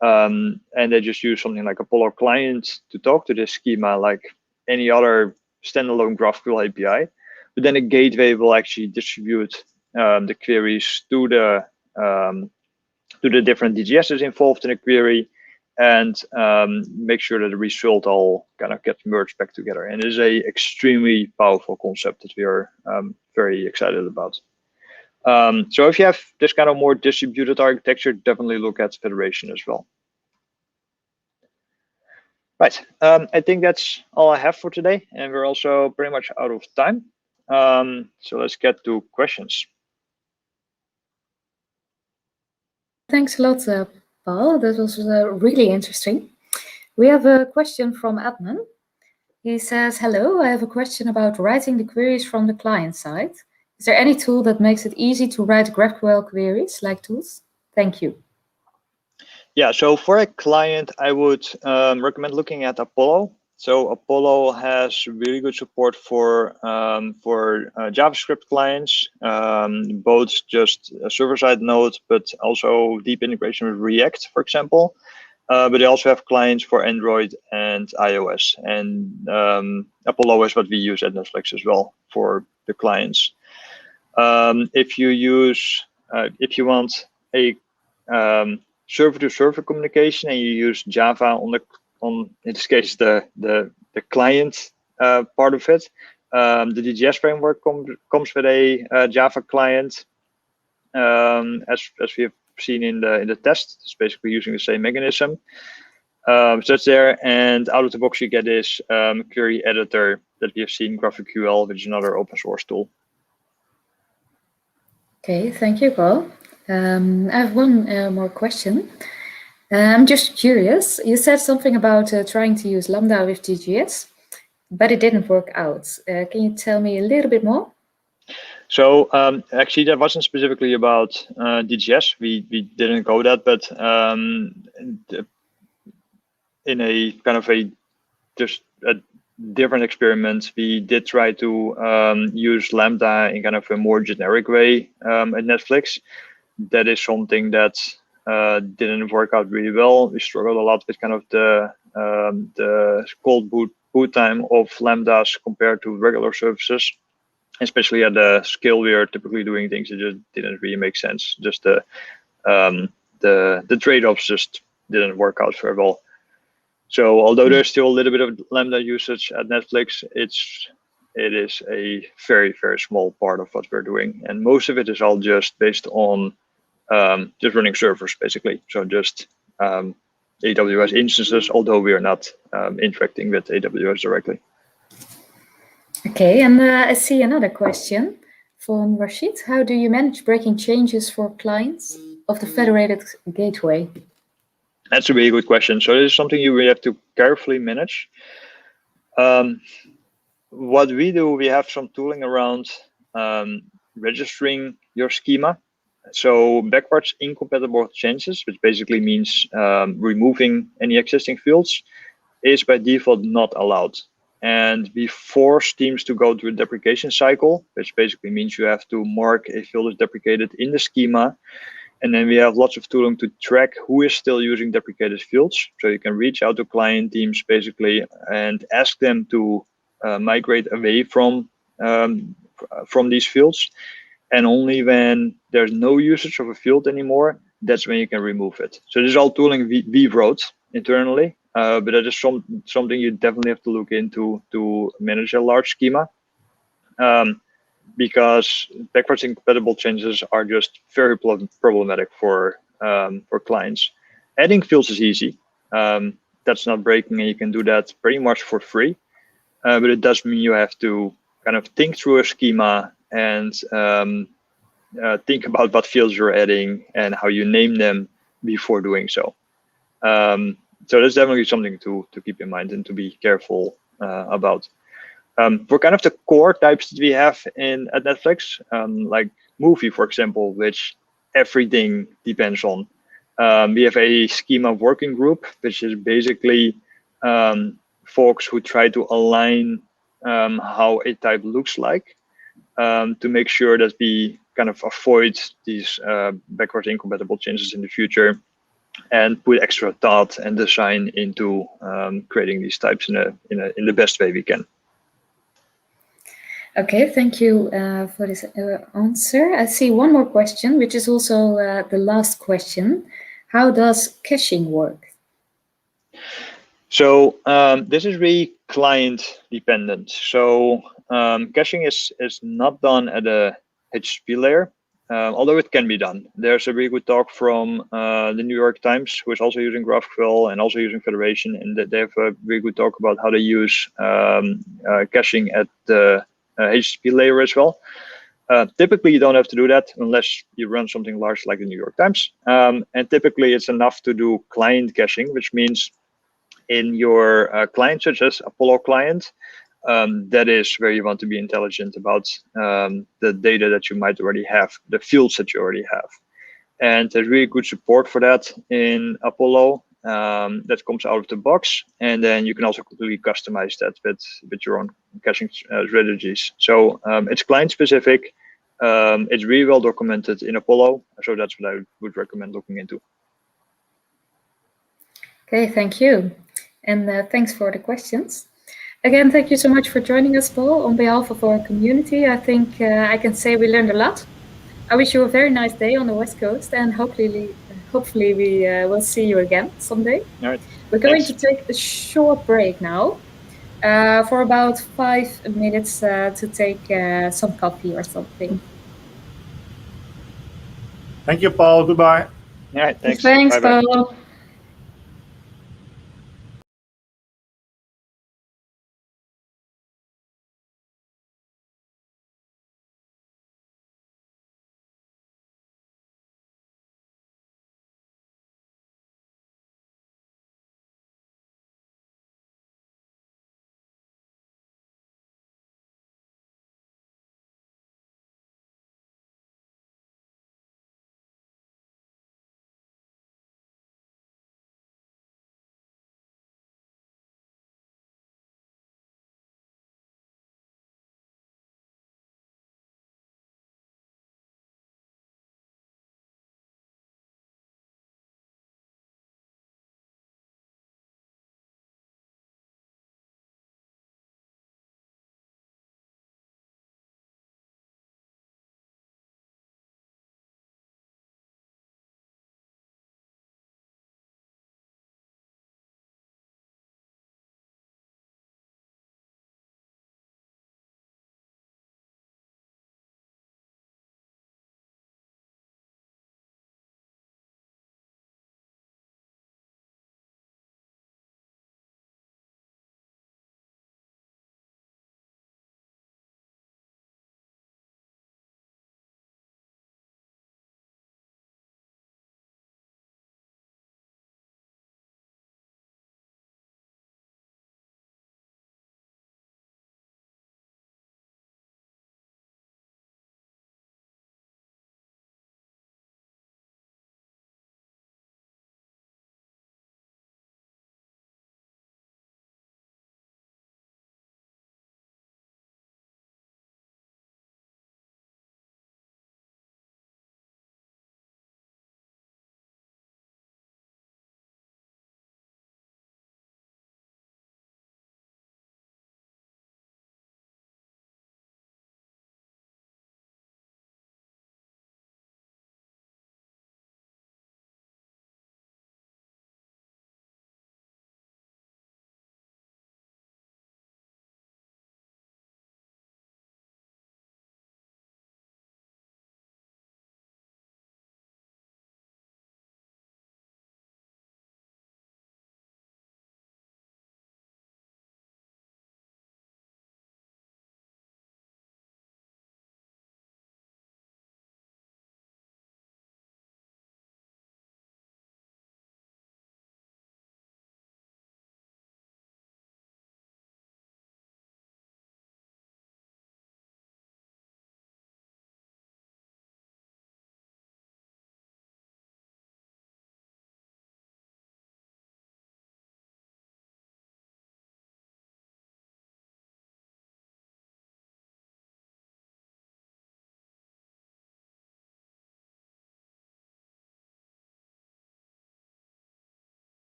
and they just use something like Apollo client to talk to this schema like any other standalone GraphQL API. But then a gateway will actually distribute the queries to the different DGSs involved in a query, and make sure that the result all kind of gets merged back together. And it is a extremely powerful concept that we are very excited about. So if you have this kind of more distributed architecture, definitely look at Federation as well. Right, I think that's all I have for today, and we're also pretty much out of time. So let's get to questions. Thanks a lot, Paul. That was really interesting. We have a question from Adnan. He says, hello, I have a question about writing the queries from the client side. Is there any tool that makes it easy to write GraphQL queries like tools? Thank you. Yeah, so for a client, I would recommend looking at Apollo. So Apollo has really good support for JavaScript clients, both just a server-side node, but also deep integration with React, for example. But they also have clients for Android and iOS. And Apollo is what we use at Netflix as well for the clients. If you want a server-to-server communication and you use Java on in this case the client part of it, the Dgs framework comes with a Java client, as we have seen in the test. It's basically using the same mechanism. So that's there, and out of the box you get this query editor that we have seen, GraphQL, which is another open source tool. Okay, thank you, Paul. I have one more question. I'm just curious. You said something about trying to use Lambda with DGS, but it didn't work out. Can you tell me a little bit more? So actually, that wasn't specifically about DGS. We didn't go that, but in a kind of a different experiment, we did try to use Lambda in kind of a more generic way at Netflix. That is something that didn't work out really well. We struggled a lot with kind of the cold boot time of Lambdas compared to regular services, especially at the scale we are typically doing things. It just didn't really make sense. Just the trade-offs just didn't work out very well. So although there's still a little bit of Lambda usage at Netflix, it is a very, very small part of what we're doing, and most of it is all just based on just running servers, basically. So just AWS instances, although we are not interacting with AWS directly. Okay, and I see another question from Rashid. How do you manage breaking changes for clients of the federated gateway? That's a really good question. So this is something you really have to carefully manage. What we do, we have some tooling around registering your schema. So backwards incompatible changes, which basically means removing any existing fields, is by default not allowed. And we force teams to go through a deprecation cycle, which basically means you have to mark a field as deprecated in the schema. And then we have lots of tooling to track who is still using deprecated fields. So you can reach out to client teams basically and ask them to migrate away from these fields. And only when there's no usage of a field anymore, that's when you can remove it. So this is all tooling we wrote internally, but that is something you definitely have to look into to manage a large schema. Because backwards incompatible changes are just very problematic for clients. Adding fields is easy. That's not breaking, and you can do that pretty much for free. But it does mean you have to kind of think through a schema and think about what fields you're adding and how you name them before doing so. So that's definitely something to keep in mind and to be careful about. For kind of the core types that we have at Netflix, like movie, for example, which everything depends on. We have a schema working group, which is basically folks who try to align how a type looks like to make sure that we kind of avoid these backwards incompatible changes in the future and put extra thought and design into creating these types in the best way we can. Okay, thank you for this answer. I see one more question, which is also the last question. How does caching work? So this is really client dependent. So caching is not done at a HTTP layer, although it can be done. There's a really good talk from the New York Times, who is also using GraphQL and also using Federation, and they have a really good talk about how they use caching at the HTTP layer as well. Typically, you don't have to do that unless you run something large like the New York Times. And typically, it's enough to do client caching, which means in your client, such as Apollo client, that is where you want to be intelligent about the data that you might already have, the fields that you already have. And there's really good support for that in Apollo that comes out of the box. And then you can also completely customize that with your own caching strategies. So it's client specific. It's really well documented in Apollo. So that's what I would recommend looking into. Okay, thank you. And thanks for the questions. Again, thank you so much for joining us, Paul. On behalf of our community, I think I can say we learned a lot. I wish you a very nice day on the West Coast, and hopefully we will see you again someday. All right. We're going to take a short break now for about 5 minutes to take some coffee or something. Thank you, Paul. Goodbye. All right, thanks. Thanks, Bye-bye. Paul.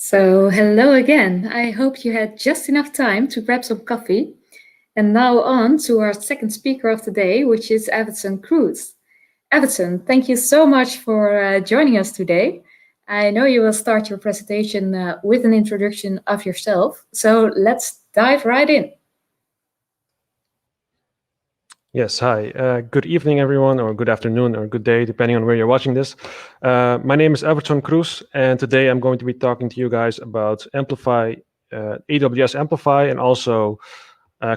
So hello again. I hope you had just enough time to grab some coffee. And now on to our second speaker of the day, which is Evertson Croes. Evertson, thank you so much for joining us today. I know you will start your presentation with an introduction of yourself. So let's dive right in. Yes, hi. Good evening, everyone, or good afternoon, or good day, depending on where you're watching this. My name is Evertson Croes, and today I'm going to be talking to you guys about Amplify, AWS Amplify, and also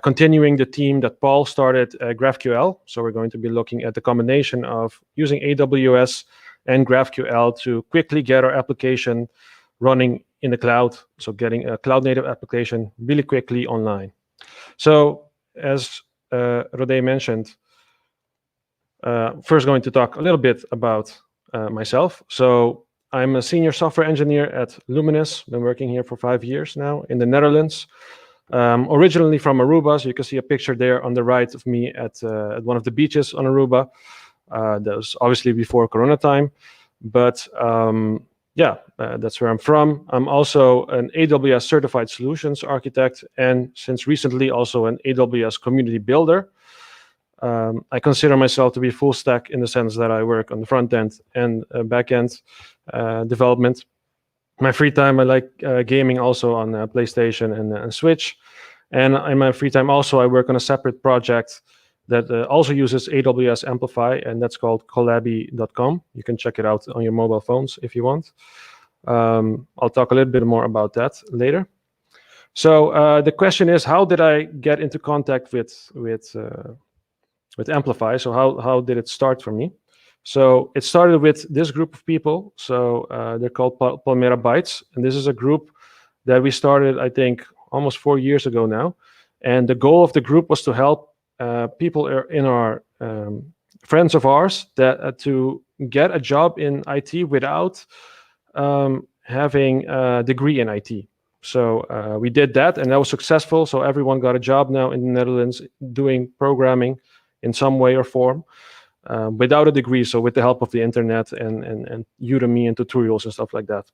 continuing the theme that Paul started, GraphQL. So we're going to be looking at the combination of using AWS and GraphQL to quickly get our application running in the cloud, so getting a cloud-native application really quickly online. So as Rodé mentioned, first going to talk a little bit about myself. So I'm a senior software engineer at Luminis. Been working here for 5 years now in the Netherlands. Originally from Aruba, so you can see a picture there on the right of me at one of the beaches on Aruba. That was obviously before Corona time, but that's where I'm from. I'm also an AWS certified solutions architect, and since recently also an AWS community builder. I consider myself to be full stack in the sense that I work on the front end and back end development. My free time, I like gaming also on PlayStation and Switch. And in my free time also, I work on a separate project that also uses AWS Amplify, and that's called Collaby.com. You can check it out on your mobile phones if you want. I'll talk a little bit more about that later. So the question is, how did I get into contact with Amplify? So how did it start for me? So it started with this group of people. So they're called Palmera Bytes, and this is a group that we started, I think, almost 4 years ago now. And the goal of the group was to help people in our friends of ours that to get a job in IT without having a degree in IT. So we did that, and that was successful. So everyone got a job now in the Netherlands doing programming in some way or form without a degree. So with the help of the internet and Udemy and tutorials and stuff like that.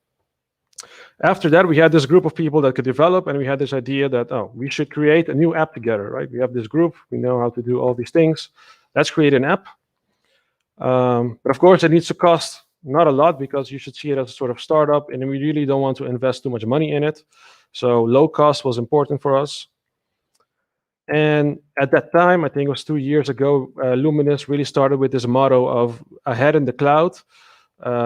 After that, we had this group of people that could develop, and we had this idea that, oh, we should create a new app together, right? We have this group, we know how to do all these things. Let's create an app. But of course, it needs to cost not a lot, because you should see it as a sort of startup, and we really don't want to invest too much money in it. So low cost was important for us. And at that time, I think it was 2 years ago, Luminis really started with this motto of ahead in the cloud.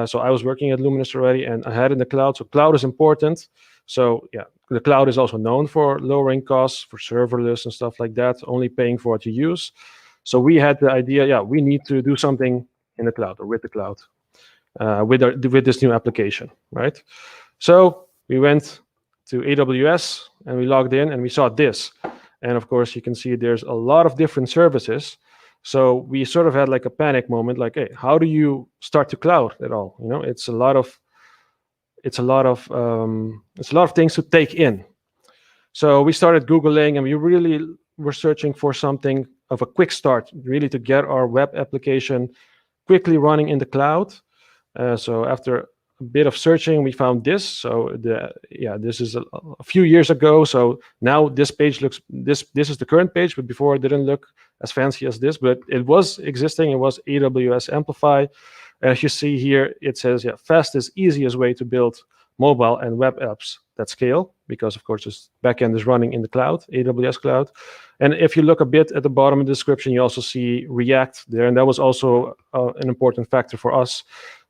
So I was working at Luminis already, and ahead in the cloud. So cloud is important. So yeah, the cloud is also known for lowering costs, for serverless and stuff like that, only paying for what you use. So we had the idea, yeah, we need to do something in the cloud or with the cloud, with this new application, right? So we went to AWS and we logged in and we saw this. And of course, you can see there's a lot of different services. So we sort of had like a panic moment, like, hey, how do you start to cloud at all? You know, it's a lot of things to take in. So we started Googling, and we really were searching for something of a quick start, really to get our web application quickly running in the cloud. So after a bit of searching, we found this. So this is a few years ago. So now this page looks, this is the current page, but before it didn't look as fancy as this, but it was existing. It was AWS Amplify. As you see here, it says, yeah, fastest, easiest way to build mobile and web apps that scale, because of course this backend is running in the cloud, AWS cloud. And if you look a bit at the bottom of the description, you also see React there, and that was also an important factor for us,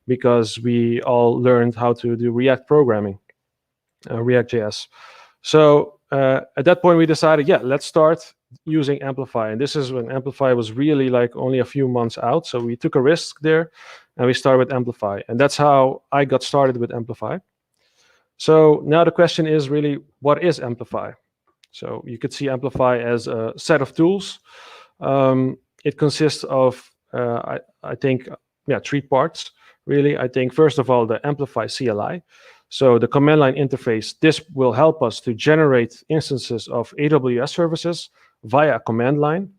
because we all learned how to do React programming, React.js. So at that point, we decided, yeah, let's start using Amplify. And this is when Amplify was really like only a few months out. So we took a risk there, and we started with Amplify. And that's how I got started with Amplify. So now the question is really, what is Amplify? So you could see Amplify as a set of tools. It consists of, I think, 3 parts. Really, I think, first of all, the Amplify CLI. So the command line interface, this will help us to generate instances of AWS services via a command line.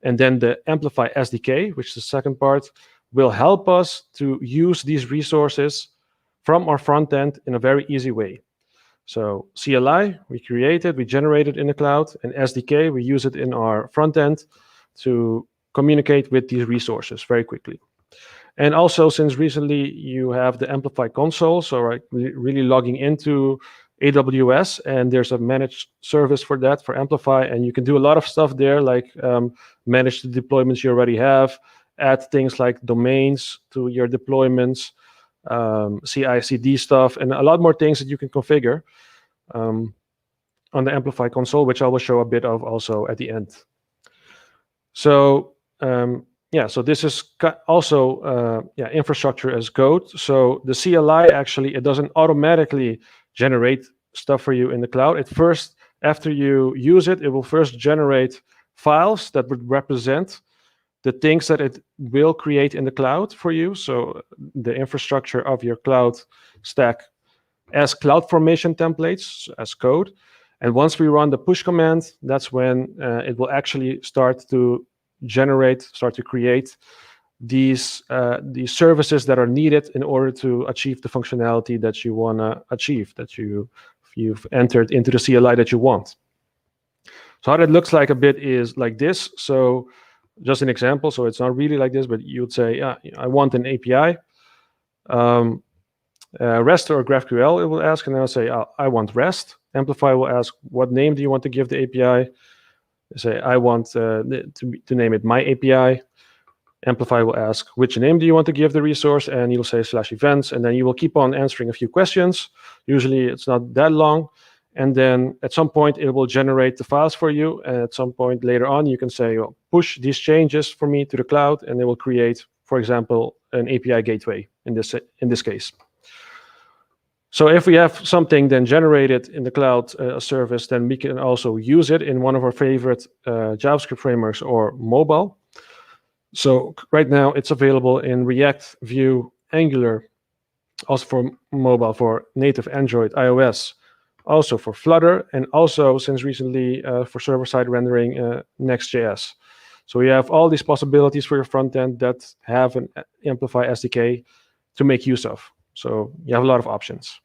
And then the Amplify Sdk, which is the second part, will help us to use these resources from our front end in a very easy way. So CLI, we create it, we generate it in the cloud, and SDK, we use it in our front end to communicate with these resources very quickly. And also, since recently you have the Amplify console, so really logging into AWS, and there's a managed service for that, for Amplify, and you can do a lot of stuff there, like manage the deployments you already have, add things like domains to your deployments, CI/CD stuff, and a lot more things that you can configure on the Amplify console, which I will show a bit of also at the end. So so this is also infrastructure as code. So the CLI actually, it doesn't automatically generate stuff for you in the cloud. It first, after you use it, it will first generate files that would represent the things that it will create in the cloud for you. So the infrastructure of your cloud stack as CloudFormation templates, as code. And once we run the push command, that's when it will actually start to create these services that are needed in order to achieve the functionality that you want to achieve, that you've entered into the CLI that you want. So how that looks like a bit is like this. So just an example, so it's not really like this, but you would say, I want an API, REST or GraphQL, it will ask, and I'll say, I want REST. Amplify will ask, what name do you want to give the API? Say, I want to name it my API. Amplify will ask, which name do you want to give the resource? And you'll say /events, and then you will keep on answering a few questions. Usually it's not that long. And then at some point, it will generate the files for you. And at some point later on, you can say, push these changes for me to the cloud, and it will create, for example, an API gateway in this case. So if we have something then generated in the cloud service, then we can also use it in one of our favorite JavaScript frameworks or mobile. So right now it's available in React, Vue, Angular, also for mobile, for native Android, iOS, also for Flutter, and also since recently for server-side rendering, Next.js. So we have all these possibilities for your front end that have an Amplify SDK to make use of. So you have a lot of options.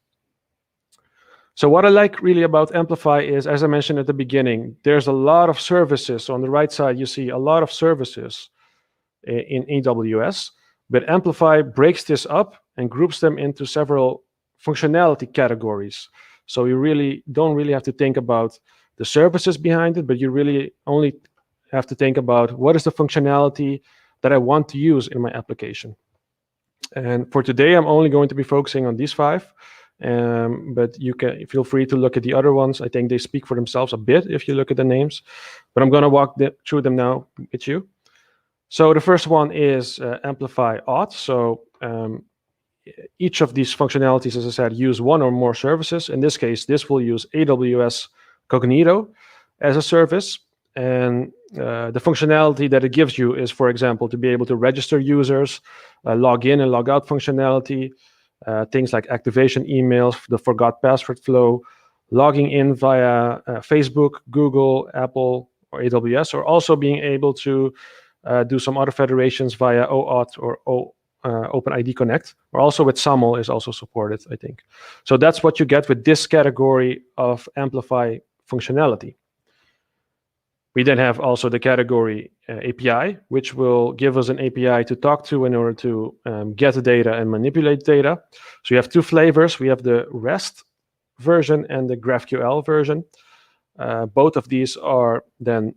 So what I like really about Amplify is, as I mentioned at the beginning, there's a lot of services. So on the right side, you see a lot of services in AWS, but Amplify breaks this up and groups them into several functionality categories. So you really don't have to think about the services behind it, but you really only have to think about what is the functionality that I want to use in my application. And for today, I'm only going to be focusing on these 5. But you can feel free to look at the other ones. I think they speak for themselves a bit if you look at the names. But I'm going to walk through them now with you. So the first one is Amplify Auth. So each of these functionalities, as I said, use one or more services. In this case, this will use AWS Cognito as a service. And the functionality that it gives you is, for example, to be able to register users, log in and log out functionality, things like activation emails, the forgot password flow, logging in via Facebook, Google, Apple, or AWS, or also being able to do some other federations via OAuth or OpenID Connect, or also with SAML is also supported, I think. So that's what you get with this category of Amplify functionality. We then have also the category API, which will give us an API to talk to in order to get the data and manipulate data. So you have 2 flavors. We have the REST version and the GraphQL version. Both of these are then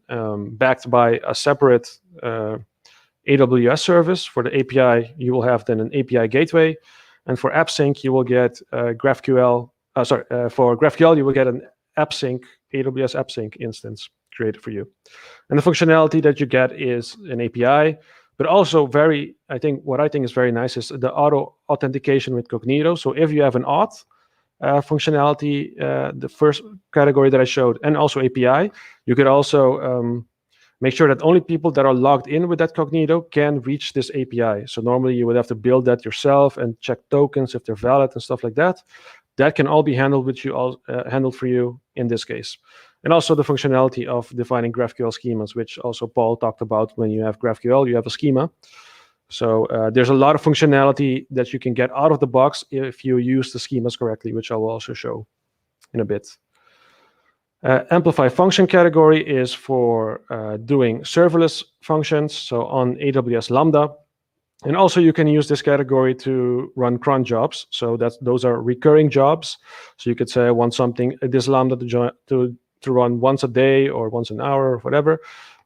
backed by a separate AWS service. For the API, you will have then an API gateway. And for Appsync, you will get GraphQL. For GraphQL, you will get an Appsync, AWS Appsync instance created for you. And the functionality that you get is an API, but also what I think is very nice is the auto authentication with Cognito. So if you have an auth functionality, the first category that I showed, and also API, you could also make sure that only people that are logged in with that Cognito can reach this API. So normally you would have to build that yourself and check tokens if they're valid and stuff like that. That can all be handled for you in this case. And also the functionality of defining GraphQL schemas, which also Paul talked about. When you have GraphQL, you have a schema. So there's a lot of functionality that you can get out of the box if you use the schemas correctly, which I will also show in a bit. Amplify function category is for doing serverless functions, so on AWS Lambda. And also you can use this category to run cron jobs. So those are recurring jobs. So you could say I want something, this Lambda to run once a day or once an hour or whatever.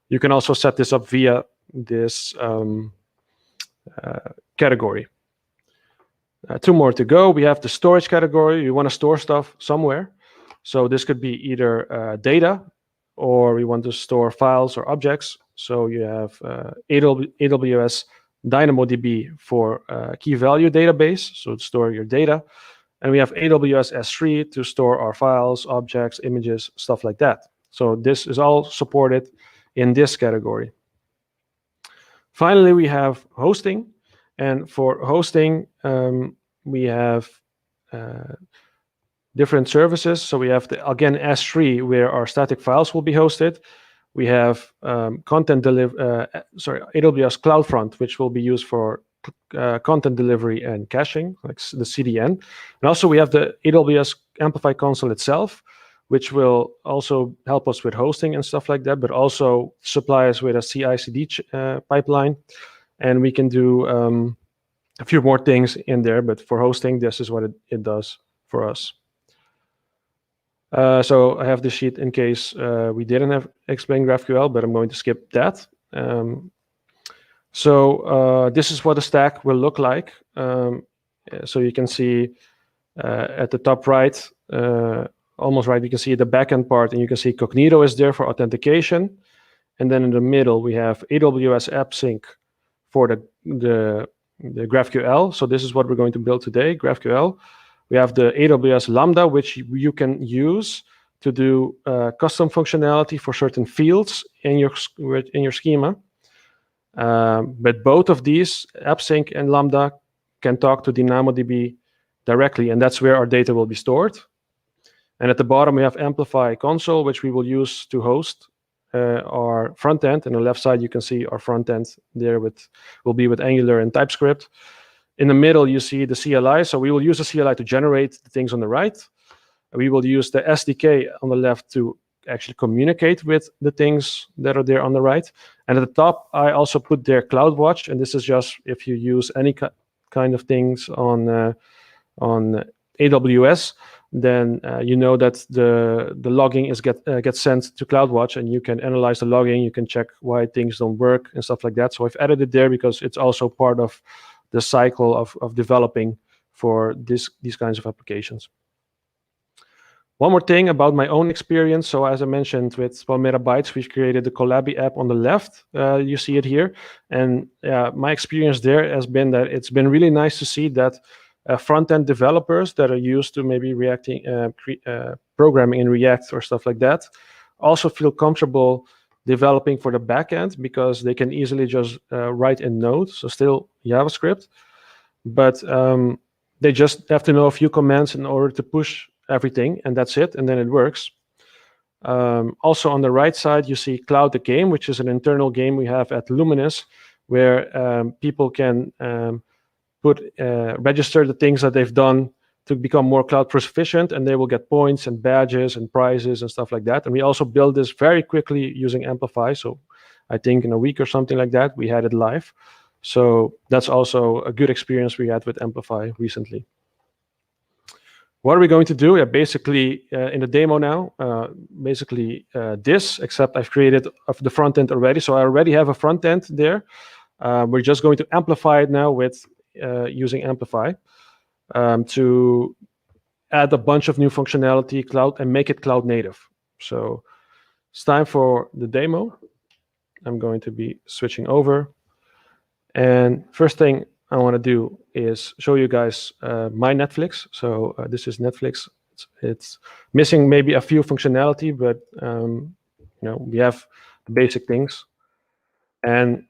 You can also set this up via this category. 2 more to go. We have the storage category. You want to store stuff somewhere. So this could be either data, or we want to store files or objects. So you have AWS DynamoDB for key value database, so to store your data. And we have AWS S3 to store our files, objects, images, stuff like that. So this is all supported in this category. Finally, we have hosting. And for hosting, we have different services. So we have, again, S3, where our static files will be hosted. We have AWS CloudFront, which will be used for content delivery and caching, like the CDN. And also we have the AWS Amplify console itself, which will also help us with hosting and stuff like that, but also supply us with a CI/CD pipeline. And we can do a few more things in there, but for hosting, this is what it does for us. So I have the sheet in case we didn't have explain GraphQL, but I'm going to skip that. So this is what the stack will look like. So you can see at the top right, almost right, you can see the backend part, and you can see Cognito is there for authentication. And then in the middle, we have AWS Appsync for the GraphQL. So this is what we're going to build today, GraphQL. We have the AWS Lambda, which you can use to do custom functionality for certain fields in your schema. But both of these, Appsync and Lambda, can talk to DynamoDB directly, and that's where our data will be stored. And at the bottom, we have Amplify console, which we will use to host our front end. And on the left side, you can see our front end there will be with Angular and TypeScript. In the middle, you see the CLI. So we will use the CLI to generate the things on the right. We will use the SDK on the left to actually communicate with the things that are there on the right. And at the top, I also put there CloudWatch. And this is just if you use any kind of things on AWS, then you know that the logging gets sent to CloudWatch, and you can analyze the logging. You can check why things don't work and stuff like that. So I've added it there because it's also part of the cycle of developing for these kinds of applications. One more thing about my own experience. So as I mentioned, with Palmera Bytes, we've created the Collabi app on the left. You see it here. And my experience there has been that it's been really nice to see that front-end developers that are used to maybe programming in React or stuff like that also feel comfortable developing for the backend, because they can easily just write in Node, so still JavaScript, but they just have to know a few commands in order to push everything, and that's it, and then it works. Also on the right side, you see Cloud the Game, which is an internal game we have at Luminis, where people can register the things that they've done to become more cloud proficient, and they will get points and badges and prizes and stuff like that. And we also built this very quickly using Amplify. So I think in a week or something like that, we had it live. So that's also a good experience we had with Amplify recently. What are we going to do? Basically, in the demo now, this, except I've created the front end already. So I already have a front end there. We're just going to amplify it now with using Amplify to add a bunch of new functionality cloud and make it cloud native. So it's time for the demo. I'm going to be switching over. And first thing I want to do is show you guys my Netflix. So this is Netflix. It's missing maybe a few functionality, but we have the basic things. And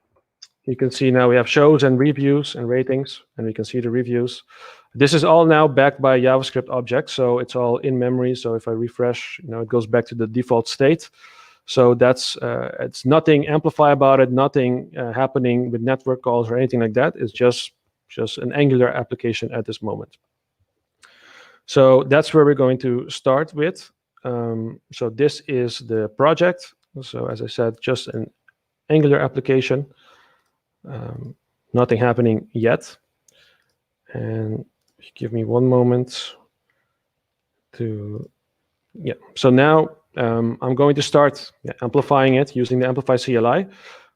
you can see now we have shows and reviews and ratings, and we can see the reviews. This is all now backed by JavaScript objects, so it's all in memory. So if I refresh, it goes back to the default state. So that's it's nothing Amplify about it, nothing happening with network calls or anything like that. It's just an Angular application at this moment. So that's where we're going to start with. So this is the project. So as I said, just an Angular application. Nothing happening yet. And give me one moment to, yeah. So now I'm going to start amplifying it using the Amplify CLI.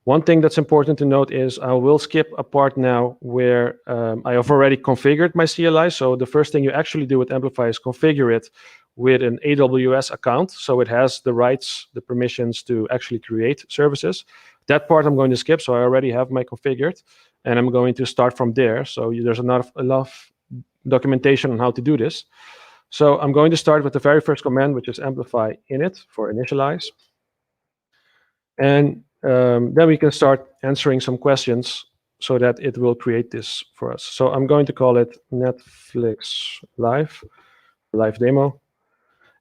One thing that's important to note is I will skip a part now where I have already configured my CLI. So the first thing you actually do with Amplify is configure it with an AWS account. So it has the rights, the permissions to actually create services. That part I'm going to skip. So I already have my configured, and I'm going to start from there. So there's enough documentation on how to do this. So I'm going to start with the very first command, which is amplify init for initialize. And then we can start answering some questions so that it will create this for us. So I'm going to call it Netflix live demo.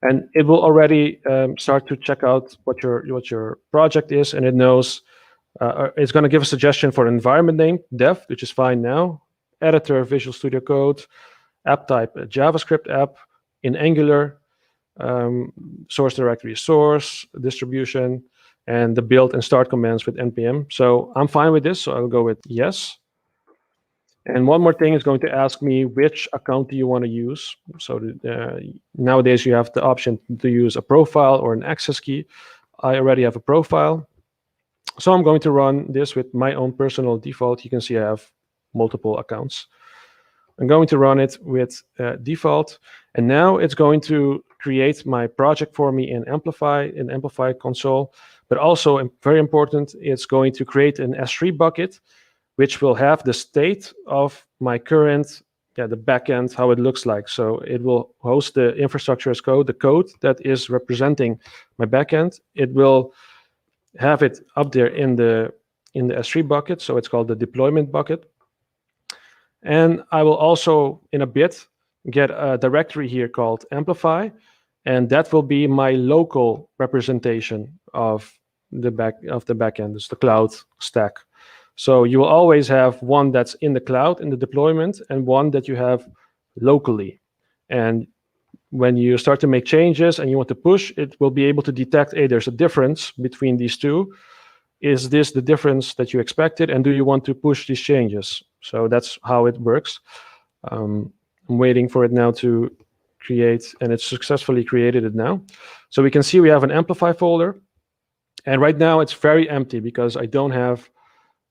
And it will already start to check out what your project is, and it knows it's going to give a suggestion for environment name, dev, which is fine now, editor, Visual Studio Code, app type, a JavaScript app, in Angular, source directory source, distribution, and the build and start commands with npm. So I'm fine with this, so I'll go with yes. And one more thing is going to ask me which account do you want to use. So nowadays you have the option to use a profile or an access key. I already have a profile. So I'm going to run this with my own personal default. You can see I have multiple accounts. I'm going to run it with default. And now it's going to create my project for me in Amplify console. But also, very important, it's going to create an S3 bucket, which will have the state of my current, the backend, how it looks like. So it will host the infrastructure as code, the code that is representing my backend. It will have it up there in the S3 bucket. So it's called the deployment bucket. And I will also, in a bit, get a directory here called Amplify, and that will be my local representation of the backend. It's the cloud stack. So you will always have one that's in the cloud in the deployment, and one that you have locally. And when you start to make changes and you want to push, it will be able to detect, hey, there's a difference between these two. Is this the difference that you expected? And do you want to push these changes? So that's how it works. I'm waiting for it now to create, and it's successfully created it now. So we can see we have an Amplify folder. And right now it's very empty because I don't have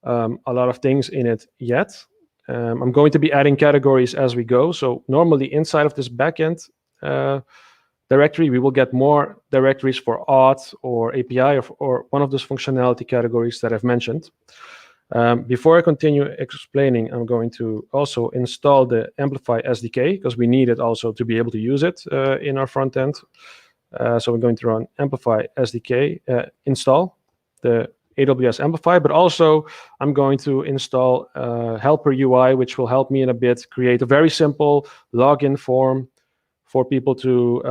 a lot of things in it yet. I'm going to be adding categories as we go. So normally inside of this backend directory, we will get more directories for auth or API or one of those functionality categories that I've mentioned. Before I continue explaining, I'm going to also install the Amplify SDK because we need it also to be able to use it in our front end. So we're going to run Amplify SDK, install the AWS Amplify, but also I'm going to install Helper UI, which will help me in a bit create a very simple login form for people to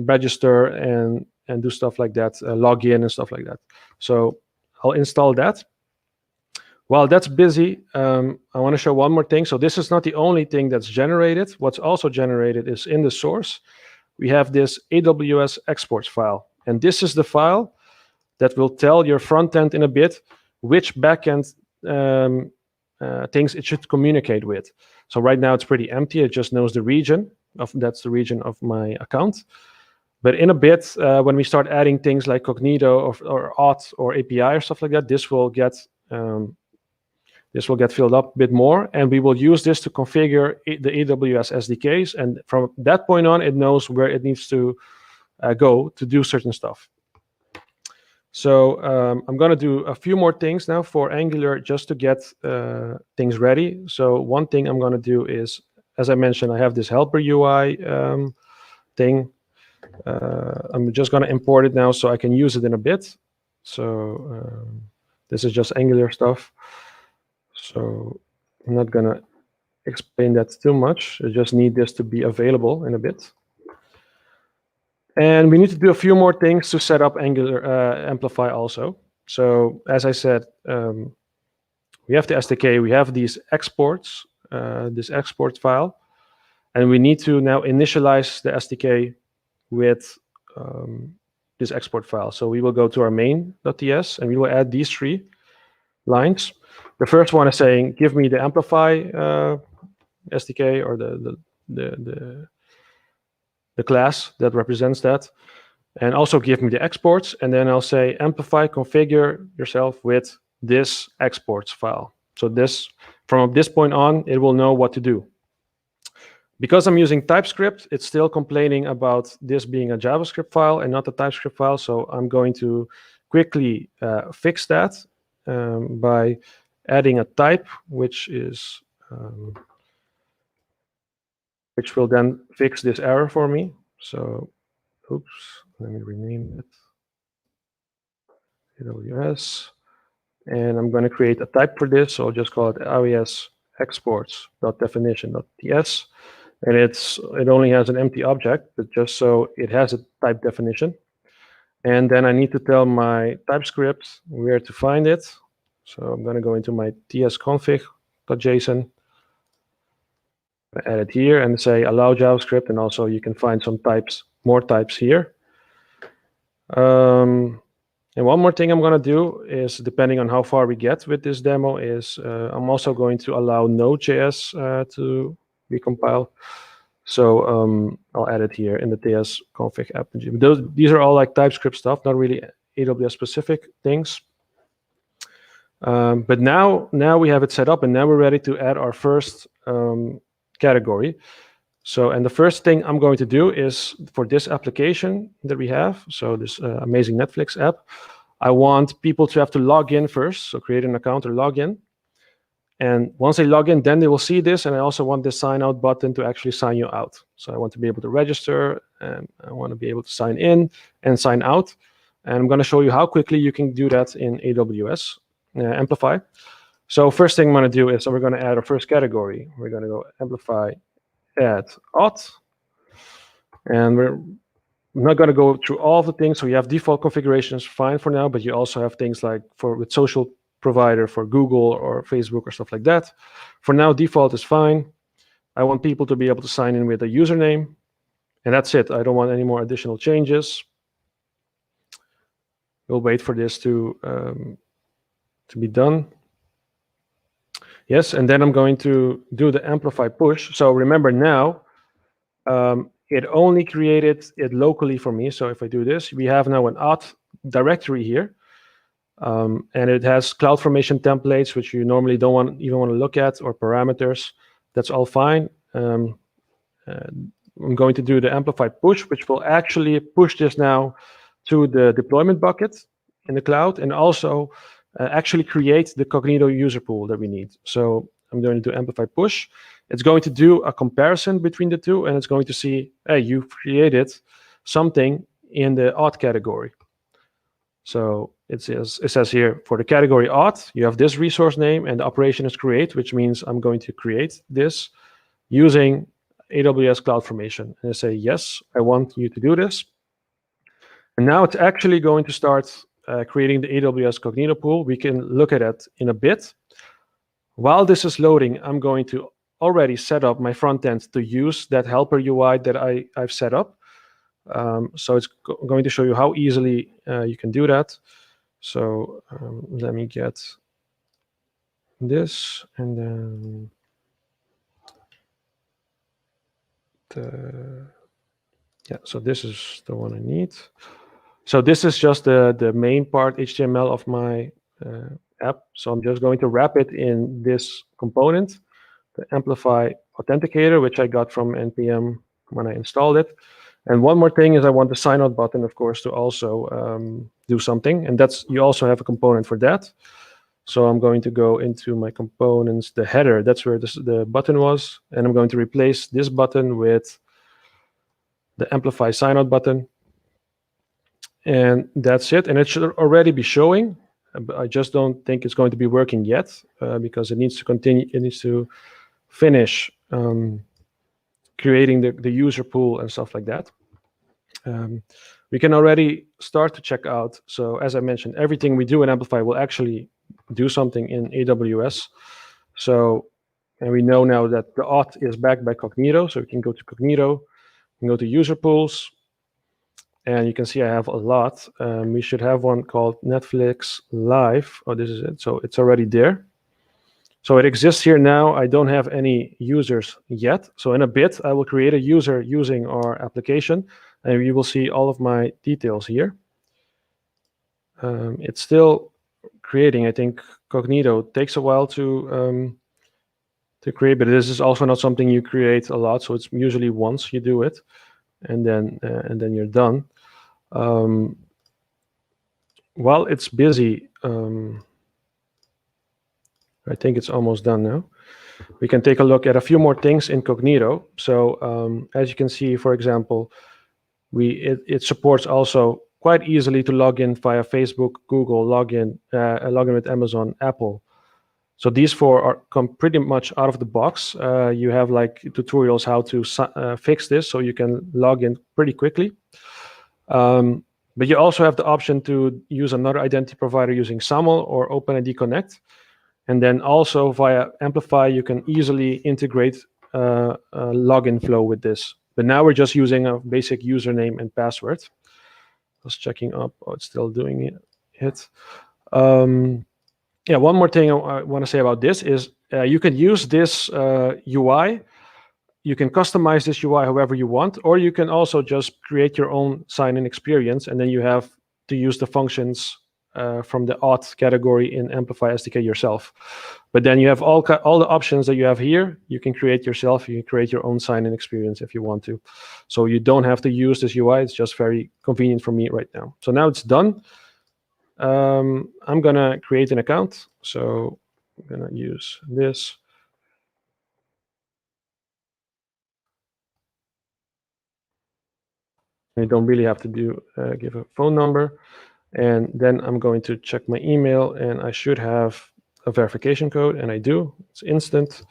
register and do stuff like that, log in and stuff like that. So I'll install that. While that's busy, I want to show one more thing. So this is not the only thing that's generated. What's also generated is in the source, we have this AWS Exports File. And this is the file that will tell your front end in a bit which backend things it should communicate with. So right now it's pretty empty. It just knows the region. That's the region of my account. But in a bit, when we start adding things like Cognito or auth or API or stuff like that, this will get filled up a bit more, and we will use this to configure the AWS SDKs. And from that point on, it knows where it needs to go to do certain stuff. So I'm going to do a few more things now for Angular just to get things ready. So one thing I'm going to do is, as I mentioned, I have this helper UI thing. I'm just going to import it now so I can use it in a bit. So this is just Angular stuff. So I'm not going to explain that too much. I just need this to be available in a bit. And we need to do a few more things to set up Angular Amplify also. So as I said, we have the SDK, we have these exports, this export file, and we need to now initialize the SDK with this export file. So we will go to our main.ts and we will add these 3 lines. The first one is saying, give me the Amplify SDK or the class that represents that, and also give me the exports. And then I'll say Amplify configure yourself with this exports file. So this, from this point on, it will know what to do. Because I'm using TypeScript, it's still complaining about this being a JavaScript file and not a TypeScript file. So I'm going to quickly fix that by adding a type, which will then fix this error for me. So, oops, let me rename it. AWS. And I'm going to create a type for this. So I'll just call it Aws Exports.definition.ts. And it only has an empty object, but just so it has a type definition. And then I need to tell my TypeScript where to find it. So I'm going to go into my tsconfig.json, add it here and say allow JavaScript, and also you can find some types, more types here. And one more thing I'm going to do is, depending on how far we get with this demo, is I'm also going to allow Node.js to be compiled. So I'll add it here in the tsconfig app. These are all like TypeScript stuff, not really AWS specific things. But now we have it set up, and now we're ready to add our first category. So, and the first thing I'm going to do is for this application that we have, so this amazing Netflix app, I want people to have to log in first. So create an account or log in. And once they log in, then they will see this. And I also want this sign out button to actually sign you out. So I want to be able to register, and I want to be able to sign in and sign out. And I'm going to show you how quickly you can do that in AWS Amplify. So first thing I'm going to do is we're going to add our first category. We're going to go Amplify add auth. And we're not going to go through all of the things. So you have default configurations, fine for now, but you also have things like with social provider for Google or Facebook or stuff like that. For now, default is fine. I want people to be able to sign in with a username, and that's it. I don't want any more additional changes. We'll wait for this to be done. Yes, and then I'm going to do the Amplify push. So remember now, it only created it locally for me. So if I do this, we have now an auth directory here. And it has CloudFormation templates, which you normally don't even want to look at, or parameters. That's all fine. I'm going to do the Amplify push, which will actually push this now to the deployment bucket in the cloud, and also actually create the Cognito user pool that we need. So I'm going to do Amplify push. It's going to do a comparison between the two, and it's going to see, hey, you've created something in the auth category. So it says here, for the category auth, you have this resource name, and the operation is create, which means I'm going to create this using AWS CloudFormation. And I say, yes, I want you to do this. And now it's actually going to start creating the AWS Cognito pool. We can look at it in a bit. While this is loading, I'm going to already set up my front end to use that helper UI that I've set up. So it's going to show you how easily you can do that. So let me get this, and then so this is the one I need. So this is just the main part HTML of my app. So I'm just going to wrap it in this component, the Amplify Authenticator, which I got from NPM when I installed it. And one more thing is I want the sign out button, of course, to also do something. And that's, you also have a component for that. So I'm going to go into my components, the header, that's where the button was. And I'm going to replace this button with the Amplify sign out button. And that's it. And it should already be showing. I just don't think it's going to be working yet because it needs to continue. It needs to finish creating the user pool and stuff like that. we can already start to check out. So as I mentioned, everything we do in Amplify will actually do something in AWS. So, and we know now that the auth is backed by Cognito. So we can go to Cognito, we can go to user pools, and you can see I have a lot. We should have one called Netflix Live. Oh, this is it. So it's already there. So it exists here now. I don't have any users yet. So in a bit, I will create a user using our application, and you will see all of my details here. It's still creating. I think Cognito takes a while to create, but this is also not something you create a lot. So it's usually once you do it, and then you're done. While it's busy, I think it's almost done now. We can take a look at a few more things in Cognito. So as you can see, for example, it supports also quite easily to log in via Facebook, Google, login with Amazon, Apple. So these four come pretty much out of the box. You have like tutorials how to fix this, so you can log in pretty quickly. But you also have the option to use another identity provider using SAML or OpenID Connect. And then also via Amplify, you can easily integrate a login flow with this. But now we're just using a basic username and password. I was checking up. Oh, it's still doing it. Yeah, one more thing I want to say about this is you can use this UI. You can customize this UI however you want, or you can also just create your own sign-in experience, and then you have to use the functions from the auth category in Amplify SDK yourself. But then you have all the options that you have here. You can create yourself. You can create your own sign-in experience if you want to. So you don't have to use this UI. It's just very convenient for me right now. So now it's done. I'm going to create an account. So I'm going to use this. You don't really have to give a phone number. And then I'm going to check my email, and I should have a verification code, and I do. It's instant.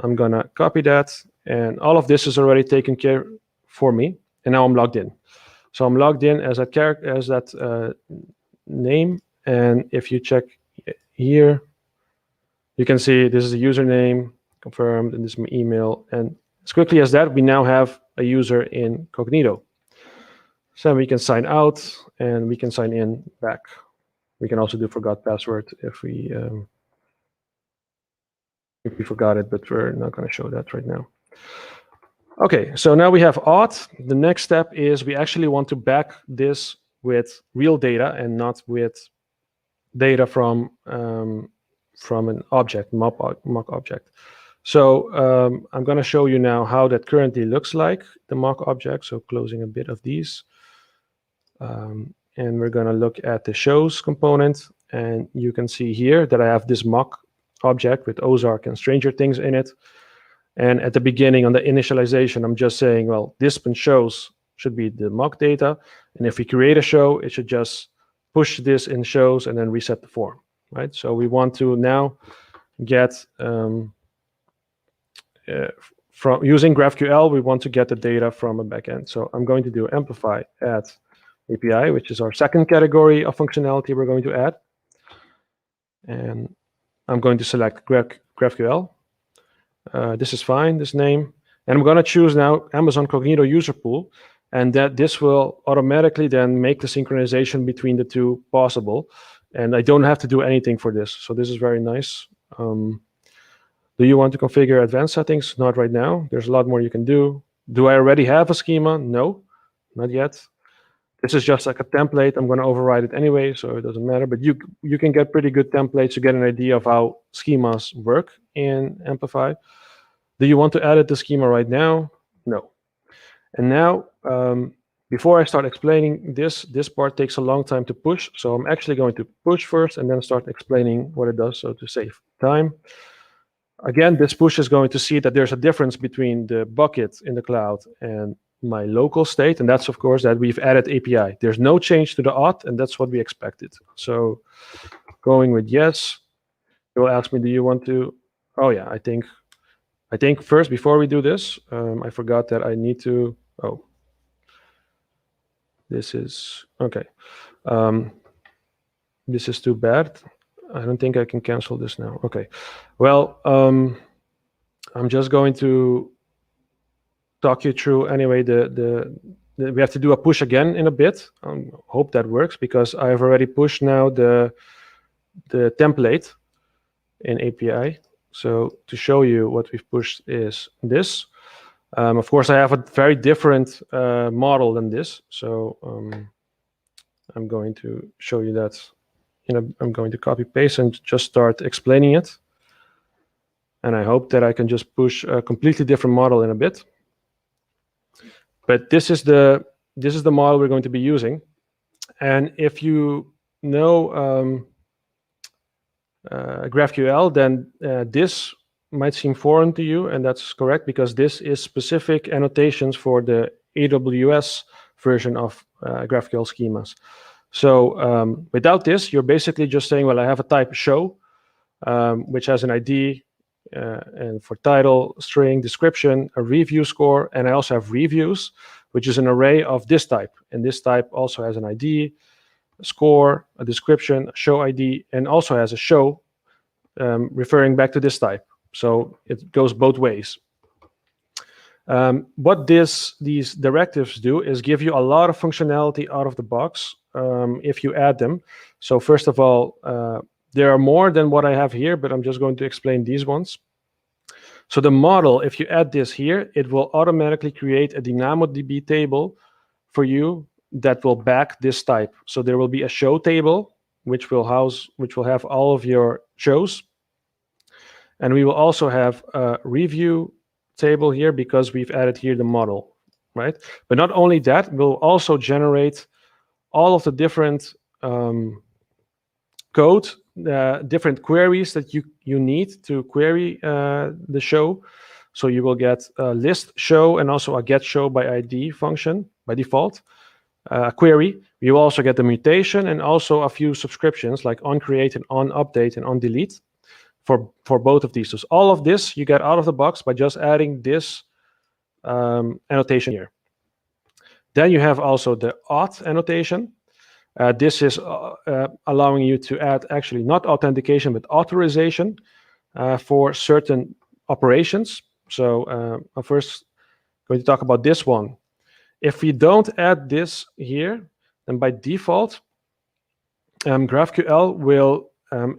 I'm going to copy that, and all of this is already taken care for me, and now I'm logged in. So I'm logged in as that name, and if you check here, you can see this is a username, confirmed, and this is my email. And as quickly as that, we now have a user in Cognito. So we can sign out, and we can sign in back. We can also do forgot password if we forgot it, but we're not going to show that right now. Okay, so now we have auth. The next step is we actually want to back this with real data and not with data from an object, mock object. So I'm going to show you now how that currently looks like, the mock object. So closing a bit of these. And we're going to look at the shows component. And you can see here that I have this mock object with Ozark and Stranger Things in it. And at the beginning on the initialization, I'm just saying, well, this shows should be the mock data. And if we create a show, it should just push this in shows and then reset the form, right? So we want to now get, from using GraphQL, we want to get the data from a backend. So I'm going to do Amplify add API, which is our second category of functionality we're going to add. And I'm going to select GraphQL. This is fine, this name. And I'm going to choose now Amazon Cognito user pool. And this will automatically then make the synchronization between the two possible. And I don't have to do anything for this. So this is very nice. Do you want to configure advanced settings? Not right now. There's a lot more you can do. Do I already have a schema? No, not yet. This is just like a template. I'm going to override it anyway, so it doesn't matter. But you can get pretty good templates to get an idea of how schemas work in Amplify. Do you want to edit the schema right now? No. And now, before I start explaining this part takes a long time to push. So I'm actually going to push first and then start explaining what it does, so to save time. Again, this push is going to see that there's a difference between the bucket in the cloud and my local state, and that's of course that we've added API. There's no change to the auth, and that's what we expected. So going with yes, it will ask me, do you want to? Oh yeah, I think first before we do this, I forgot that I need to. Oh, This is okay. This is too bad. I don't think I can cancel this now. Okay. Well, I'm just going to talk you through anyway. We have to do a push again in a bit. Hope that works, because I've already pushed now the template in API. So to show you what we've pushed is this. Of course, I have a very different model than this. So I'm going to show you that. I'm going to copy paste and just start explaining it. And I hope that I can just push a completely different model in a bit. But this is the model we're going to be using. And if you know GraphQL, then this might seem foreign to you, and that's correct, because this is specific annotations for the AWS version of GraphQL schemas. So without this, you're basically just saying, well, I have a type show, which has an ID, and for title, string, description, a review score, and I also have reviews, which is an array of this type. And this type also has an ID, a score, a description, a show ID, and also has a show referring back to this type. So it goes both ways. What these directives do is give you a lot of functionality out of the box if you add them. So first of all, there are more than what I have here, but I'm just going to explain these ones. So the model, if you add this here, it will automatically create a DynamoDB table for you that will back this type. So there will be a show table, which will have all of your shows. And we will also have a review table here because we've added here the model, right? But not only that, we'll also generate all of the different code, different queries that you need to query the show. So you will get a list show and also a get show by ID function by default. A query. You also get the mutation and also a few subscriptions like on create and on update and on delete for both of these. So all of this you get out of the box by just adding this annotation here. Then you have also the auth annotation. This is allowing you to add actually not authentication but authorization for certain operations. So I'm first going to talk about this one. If we don't add this here, then by default, GraphQL will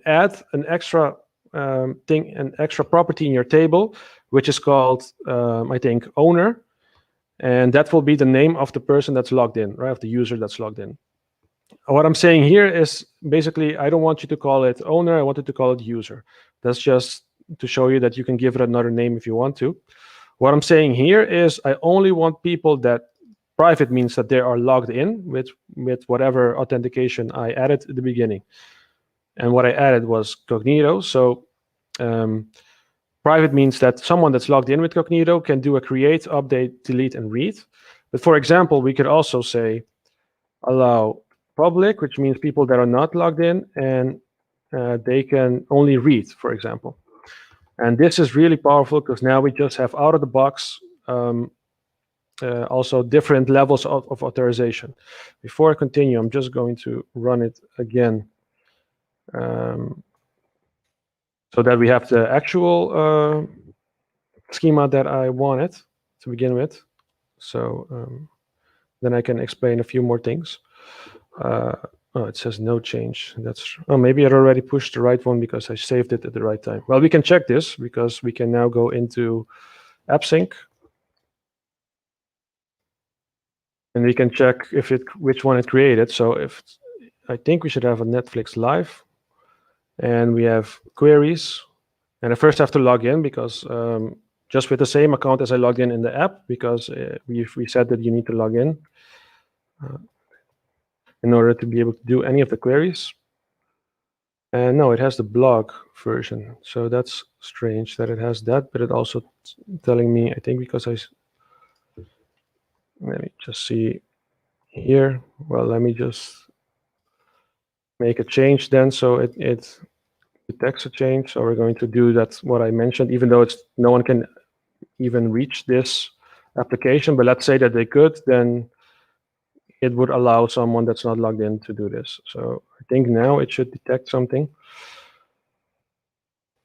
add an extra an extra property in your table, which is called, I think, owner. And that will be the name of the person that's logged in, right, of the user that's logged in. What I'm saying here is basically, I don't want you to call it owner, I wanted to call it user. That's just to show you that you can give it another name if you want to. What I'm saying here is I only want people that private means that they are logged in with whatever authentication I added at the beginning. And what I added was Cognito. So private means that someone that's logged in with Cognito can do a create, update, delete, and read. But for example, we could also say allow public, which means people that are not logged in, and they can only read, for example. And this is really powerful because now we just have out of the box also different levels of authorization. Before I continue, I'm just going to run it again so that we have the actual schema that I wanted to begin with. So then I can explain a few more things. Oh, it says no change. Maybe I already pushed the right one because I saved it at the right time. Well, we can check this because we can now go into Appsync. And we can check which one it created. So I think we should have a Netflix live. And we have queries. And I first have to log in because just with the same account as I logged in the app, because we said that you need to log in order to be able to do any of the queries. And no, it has the blog version. So that's strange that it has that, but it also telling me, I think because let me just see here. Well, let me just make a change then. So it detects a change. So we're going to do that, what I mentioned, even though no one can even reach this application. But let's say that they could, then it would allow someone that's not logged in to do this. So I think now it should detect something.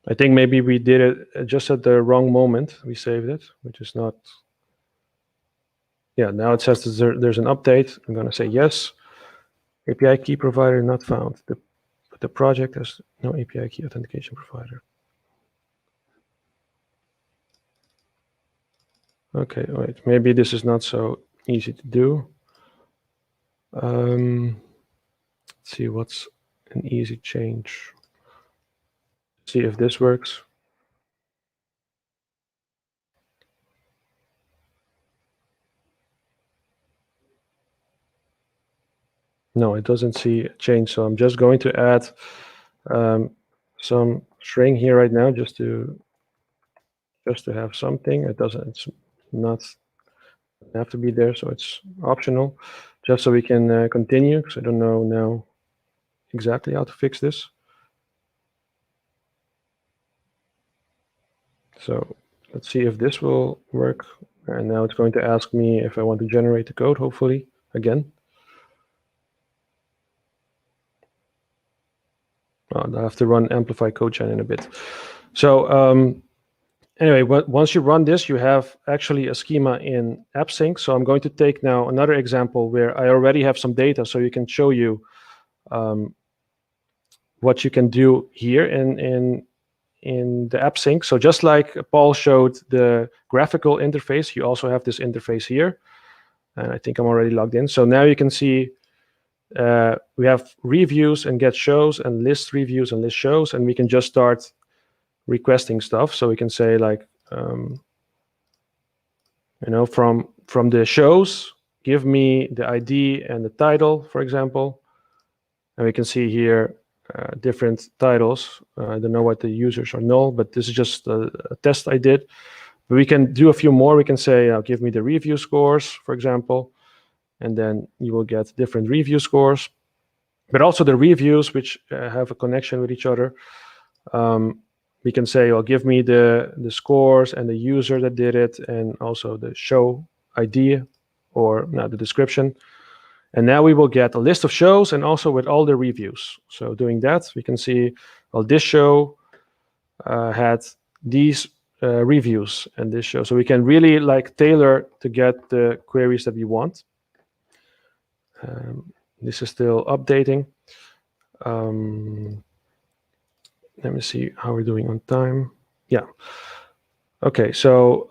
I think maybe we did it just at the wrong moment. We saved it, which is not. Yeah, now it says there's an update. I'm going to say yes. API key provider not found. The project has no API key authentication provider. Okay, wait. Maybe this is not so easy to do. Let's see what's an easy change. See if this works. No, it doesn't see a change. So I'm just going to add some string here right now, just to have something. It doesn't. It's not have to be there, so it's optional. Just so we can continue, because I don't know now exactly how to fix this. So let's see if this will work. And now it's going to ask me if I want to generate the code, hopefully, again. I'll have to run Amplify CodeGen in a bit. So anyway, once you run this, you have actually a schema in Appsync. So I'm going to take now another example where I already have some data, so you can show you what you can do here in the Appsync. So just like Paul showed the graphical interface, you also have this interface here. And I think I'm already logged in. So now you can see we have reviews and get shows and list reviews and list shows, and we can just start requesting stuff. So we can say like, you know, from the shows, give me the ID and the title, for example. And we can see here different titles. I don't know what the users are null, but this is just a test I did. But we can do a few more. We can say, give me the review scores, for example. And then you will get different review scores, but also the reviews which have a connection with each other. We can say, well, give me the scores and the user that did it, and also the show ID or now the description. And now we will get a list of shows and also with all the reviews. So doing that, we can see, well, this show had these reviews and this show. So we can really like tailor to get the queries that we want. This is still updating. Let me see how we're doing on time. Yeah. Okay, so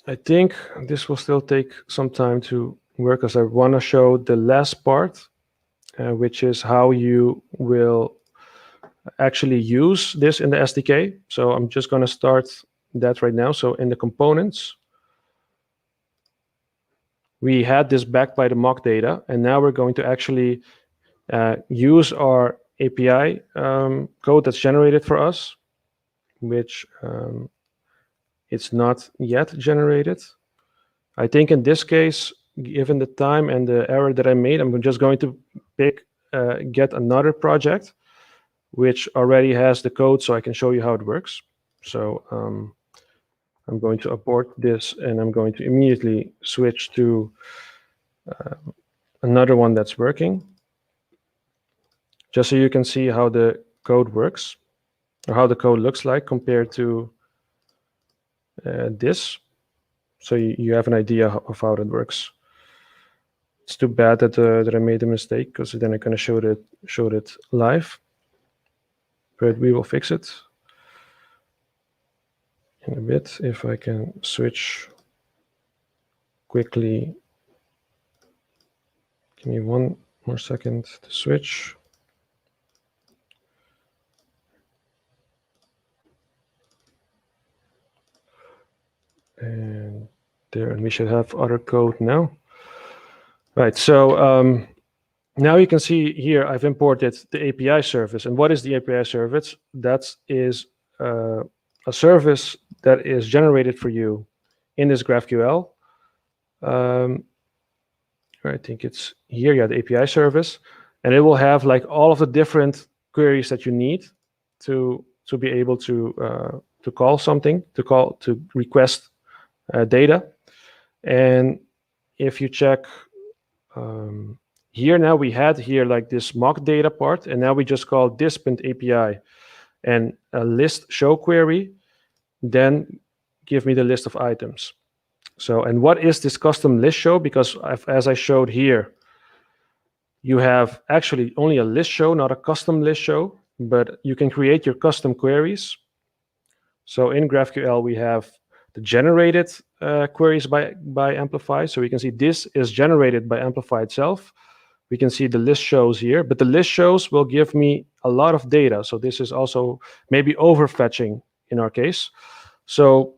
I think this will still take some time to work, because I want to show the last part, which is how you will actually use this in the SDK. So I'm just going to start that right now. So in the components, we had this backed by the mock data, and now we're going to actually use our API code that's generated for us, which it's not yet generated. I think in this case, given the time and the error that I made, I'm just going to get another project which already has the code, so I can show you how it works. So I'm going to abort this, and I'm going to immediately switch to another one that's working, just so you can see how the code works, or how the code looks like compared to this. So you have an idea of how that works. It's too bad that I made a mistake, because then I'm going to show it live. But we will fix it in a bit. If I can switch quickly. Give me one more second to switch. And there, and we should have other code now. Right, so now you can see here I've imported the API service. And what is the API service? That is a service that is generated for you in this GraphQL. I think it's here, yeah, the API service. And it will have like all of the different queries that you need to be able to call something, to request data. And if you check here, now we had here like this mock data part, and now we just call dispend API and a list show query, then give me the list of items. So, and what is this custom list show? Because as I showed here, you have actually only a list show, not a custom list show, but you can create your custom queries. So in GraphQL, we have the generated queries by Amplify. So we can see this is generated by Amplify itself. We can see the list shows here, but the list shows will give me a lot of data. So this is also maybe overfetching in our case. So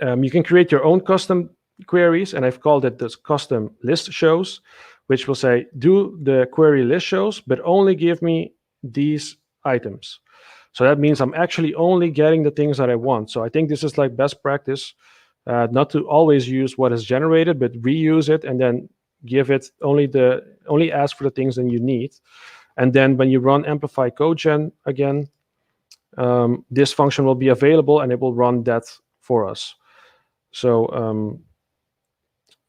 you can create your own custom queries, and I've called it this custom list shows, which will say, do the query list shows, but only give me these items. So that means I'm actually only getting the things that I want. So I think this is like best practice, not to always use what is generated, but reuse it and then give it only ask for the things that you need. And then when you run Amplify CodeGen again, this function will be available and it will run that for us. So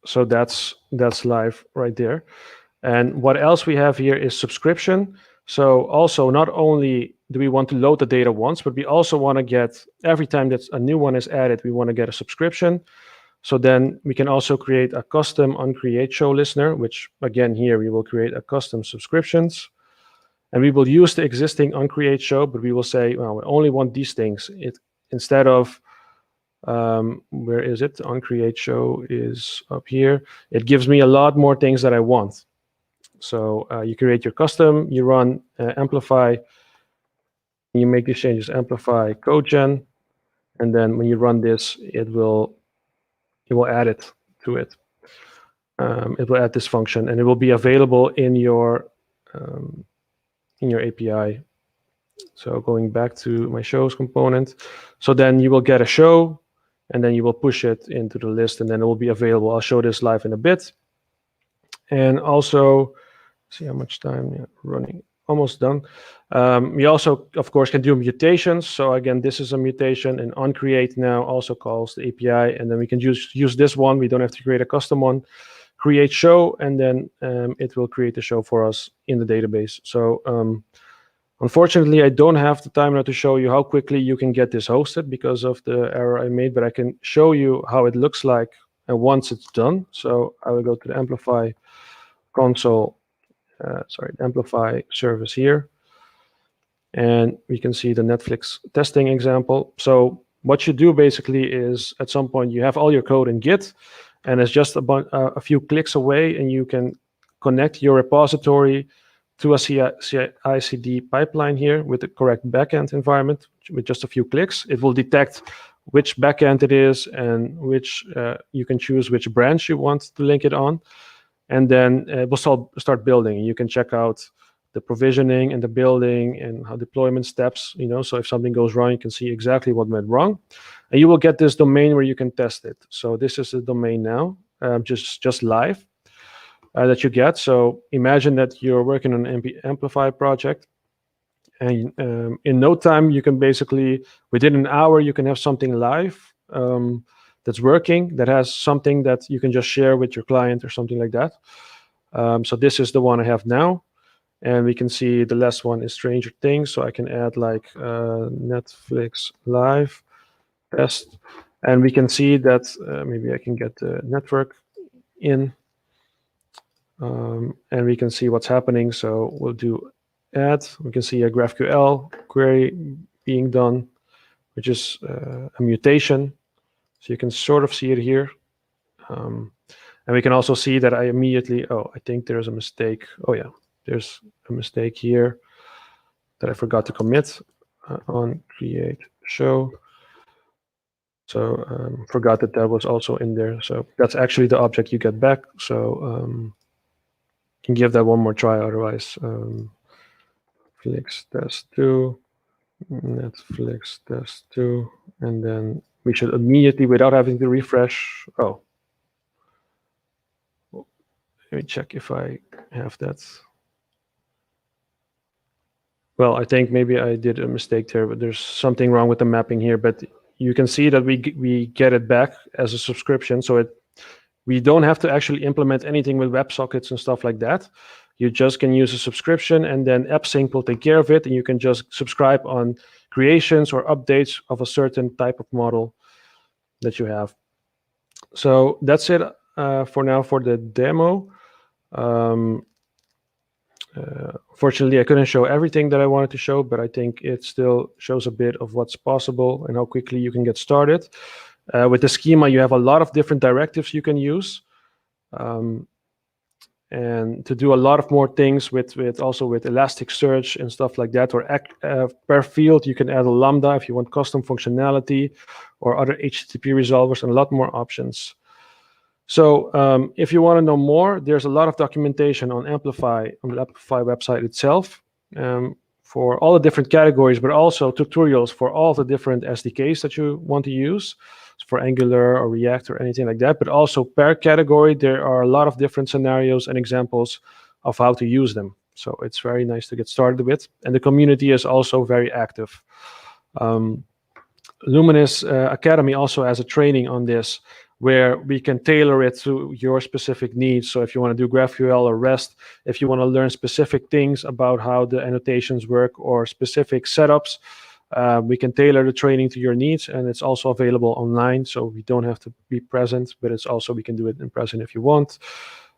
so that's live right there. And what else we have here is subscription. So also not only do we want to load the data once, but we also want to get, every time that a new one is added, we want to get a subscription. So then we can also create a custom onCreate show listener, which again here we will create a custom subscriptions. And we will use the existing onCreate show, but we will say, well, we only want these things. Instead of, where is it? onCreate show is up here. It gives me a lot more things that I want. So you create your custom, you run Amplify, you make these changes, Amplify CodeGen, and then when you run this, it will add it to it. It will add this function, and it will be available in your API. So going back to my shows component, so then you will get a show, and then you will push it into the list, and then it will be available. I'll show this live in a bit. And also, see how much time running, almost done. We also, of course, can do mutations. So again, this is a mutation, and onCreate now also calls the API, and then we can use this one. We don't have to create a custom one. Create show, and then it will create the show for us in the database. So unfortunately, I don't have the time now to show you how quickly you can get this hosted because of the error I made, but I can show you how it looks like once it's done. So I will go to the Amplify console, Amplify service here. And we can see the Netflix testing example. So what you do basically is at some point you have all your code in Git, and it's just a few clicks away, and you can connect your repository to a CI/CD pipeline here with the correct backend environment. With just a few clicks, it will detect which backend it is and which you can choose which branch you want to link it on, and then it will start building. You can check out the provisioning and the building and how deployment steps. So if something goes wrong, you can see exactly what went wrong, and you will get this domain where you can test it. So this is the domain now, just live. That you get. So imagine that you're working on an Amplify project, and in no time you can basically, within an hour, you can have something live that's working, that has something that you can just share with your client or something like that. So this is the one I have now, and we can see the last one is Stranger Things. So I can add like Netflix live test, and we can see that maybe I can get the network in. And we can see what's happening. So we'll do add. We can see a GraphQL query being done, which is a mutation. So you can sort of see it here. And we can also see that I immediately, I think there's a mistake. Oh yeah, there's a mistake here that I forgot to commit on create show. So forgot that was also in there. So that's actually the object you get back. So can give that one more try, otherwise Netflix test 2, Netflix test 2, and then we should immediately, without having to refresh, let me check if I have that. Well, I think maybe I did a mistake there, but there's something wrong with the mapping here, but you can see that we get it back as a subscription. So We don't have to actually implement anything with WebSockets and stuff like that. You just can use a subscription, and then Appsync will take care of it, and you can just subscribe on creations or updates of a certain type of model that you have. So that's it for now for the demo. Fortunately, I couldn't show everything that I wanted to show, but I think it still shows a bit of what's possible and how quickly you can get started. With the schema, you have a lot of different directives you can use, and to do a lot of more things with Elasticsearch and stuff like that. Or per field, you can add a lambda if you want custom functionality, or other HTTP resolvers, and a lot more options. So if you want to know more, there's a lot of documentation on Amplify, on the Amplify website itself, for all the different categories, but also tutorials for all the different SDKs that you want to use, for Angular or React or anything like that. But also per category, there are a lot of different scenarios and examples of how to use them. So it's very nice to get started with. And the community is also very active. Luminis Academy also has a training on this, where we can tailor it to your specific needs. So if you want to do GraphQL or REST, if you want to learn specific things about how the annotations work or specific setups, we can tailor the training to your needs, and it's also available online, so we don't have to be present, but it's also, we can do it in person if you want.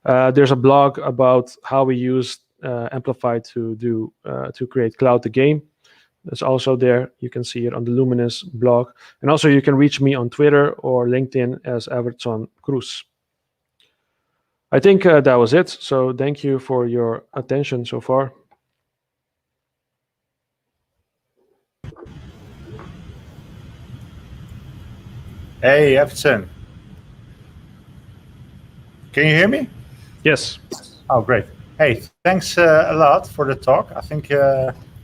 There's a blog about how we use Amplify to create Cloud the game. It's also there. You can see it on the Luminis blog. And also you can reach me on Twitter or LinkedIn as Evertson Croes. I think that was it. So thank you for your attention so far. Hey, Evertson. Can you hear me? Yes. Oh, great. Hey, thanks a lot for the talk. I think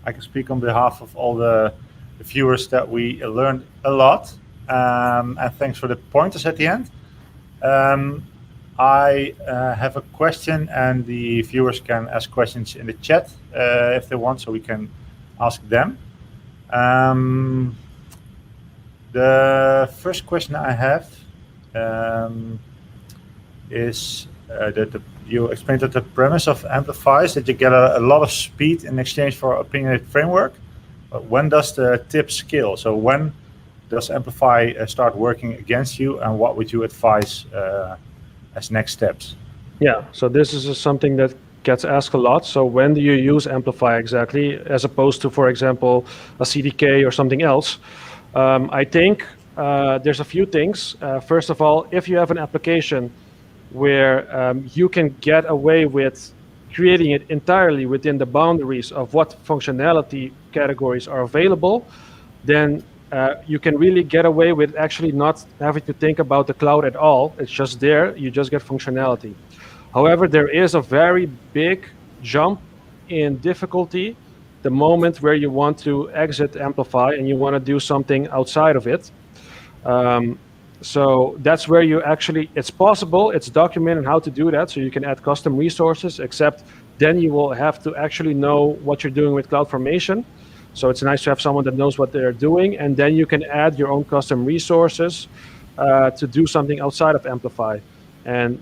I can speak on behalf of all the viewers that we learned a lot. And thanks for the pointers at the end. I have a question, and the viewers can ask questions in the chat if they want, so we can ask them. The first question I have is that you explained that the premise of Amplify is that you get a lot of speed in exchange for opinionated framework. But when does the tip scale? So when does Amplify start working against you, and what would you advise as next steps? Yeah, so this is something that gets asked a lot. So when do you use Amplify exactly, as opposed to, for example, a CDK or something else? I think there's a few things. First of all, if you have an application where you can get away with creating it entirely within the boundaries of what functionality categories are available, then you can really get away with actually not having to think about the cloud at all. It's just there, you just get functionality. However, there is a very big jump in difficulty the moment where you want to exit Amplify and you want to do something outside of it. So that's where you actually, it's possible, it's documented how to do that, so you can add custom resources, except then you will have to actually know what you're doing with CloudFormation. So it's nice to have someone that knows what they're doing, and then you can add your own custom resources to do something outside of Amplify. And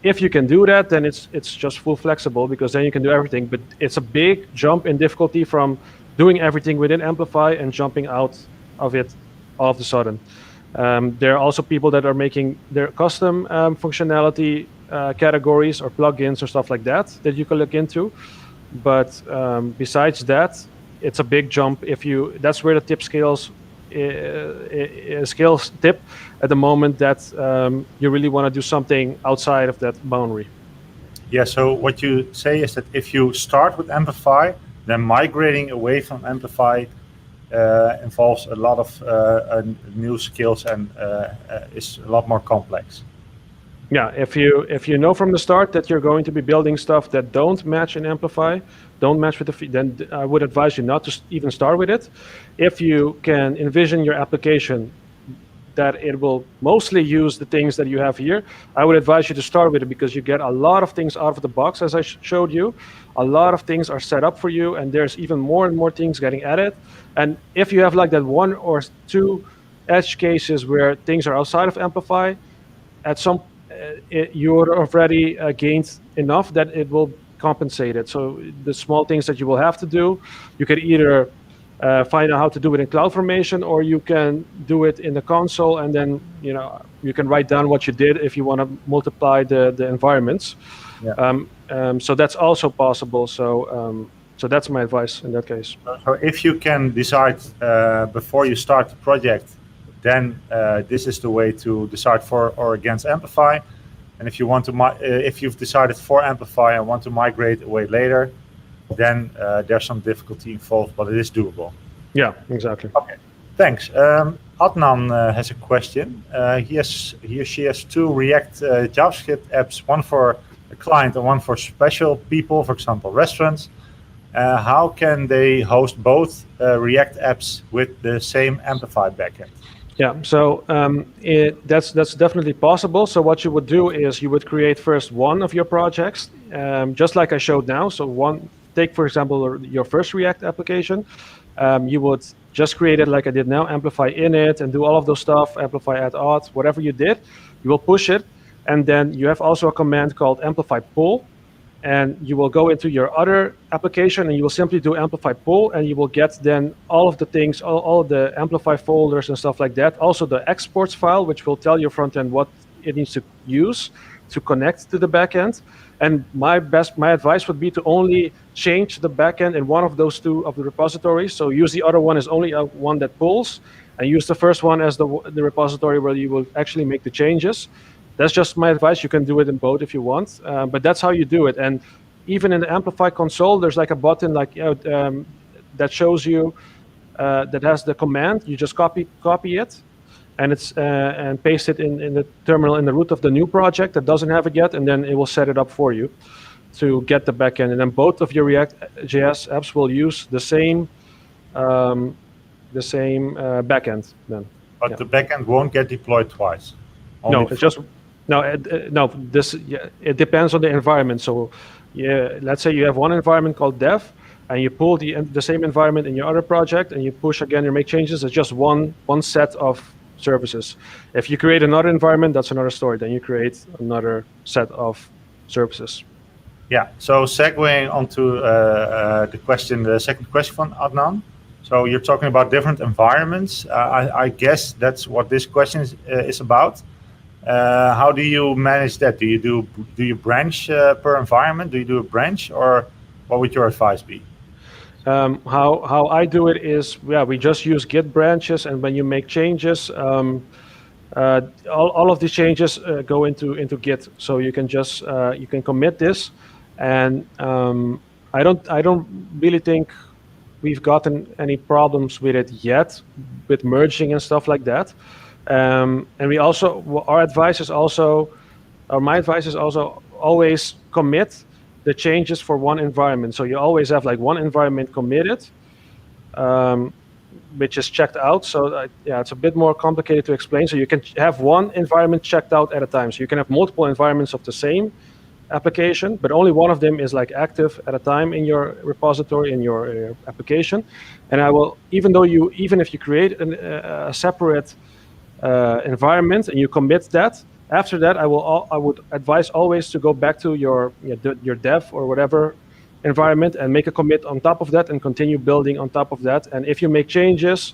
if you can do that, then it's just full flexible, because then you can do everything. But it's a big jump in difficulty from doing everything within Amplify and jumping out of it all of a sudden. There are also people that are making their custom functionality categories or plugins or stuff like that you can look into. But besides that, it's a big jump. That's where the tip scales tip at the moment that you really want to do something outside of that boundary. Yeah, so what you say is that if you start with Amplify, then migrating away from Amplify involves a lot of new skills and is a lot more complex. Yeah, if you know from the start that you're going to be building stuff that don't match in Amplify, don't match with then I would advise you not to even start with it. If you can envision your application that it will mostly use the things that you have here, I would advise you to start with it, because you get a lot of things out of the box, as I showed you. A lot of things are set up for you, and there's even more and more things getting added. And if you have like that one or two edge cases where things are outside of Amplify, you already gained enough that it will compensate it. So the small things that you will have to do, you can either find out how to do it in CloudFormation, or you can do it in the console, and then you can write down what you did if you want to multiply the environments. Yeah. So that's also possible. So that's my advice in that case. So if you can decide before you start the project, then this is the way to decide for or against Amplify. And if you want to, if you've decided for Amplify and want to migrate away later, then there's some difficulty involved, but it is doable. Yeah, exactly. Okay, thanks. Adnan has a question. He or she has 2 React JavaScript apps, one for a client and one for special people, for example, restaurants. How can they host both React apps with the same Amplified backend? Yeah, so that's definitely possible. So what you would do is you would create first one of your projects, just like I showed now. So take, for example, your first React application. You would just create it like I did now, Amplify init, and do all of those stuff, Amplify add auth, whatever you did. You will push it, and then you have also a command called Amplify pull. And you will go into your other application, and you will simply do Amplify pull, and you will get then all of the things, all of the Amplify folders and stuff like that. Also the exports file, which will tell your front end what it needs to use to connect to the backend. And my advice would be to only change the backend in one of those 2 of the repositories. So use the other one as only one that pulls, and use the first one as the repository where you will actually make the changes. That's just my advice. You can do it in both if you want, but that's how you do it. And even in the Amplify console, there's like a button that shows you that has the command. You just copy it, and and paste it in the terminal in the root of the new project that doesn't have it yet, and then it will set it up for you to get the backend. And then both of your React.js apps will use the same backend then. But the backend won't get deployed twice. No, it's just. No, it depends on the environment. So, let's say you have one environment called dev, and you pull the same environment in your other project, and you push again and make changes. It's just one set of services. If you create another environment, that's another story. Then you create another set of services. Yeah. So segueing onto the second question from Adnan. So you're talking about different environments. I guess that's what this question is about. How do you manage that? Do you branch per environment? Do you do a branch, or what would your advice be? How I do it is, we just use Git branches, and when you make changes, all of these changes go into Git. So you can just you can commit this, and I don't really think we've gotten any problems with it yet, with merging and stuff like that. And we also, my advice is also always commit the changes for one environment. So you always have like one environment committed, which is checked out. So it's a bit more complicated to explain. So you can have one environment checked out at a time. So you can have multiple environments of the same application, but only one of them is like active at a time in your repository, in your application. And even if you create a separate environment and you commit that, after that I would advise always to go back to your dev or whatever environment and make a commit on top of that and continue building on top of that. And if you make changes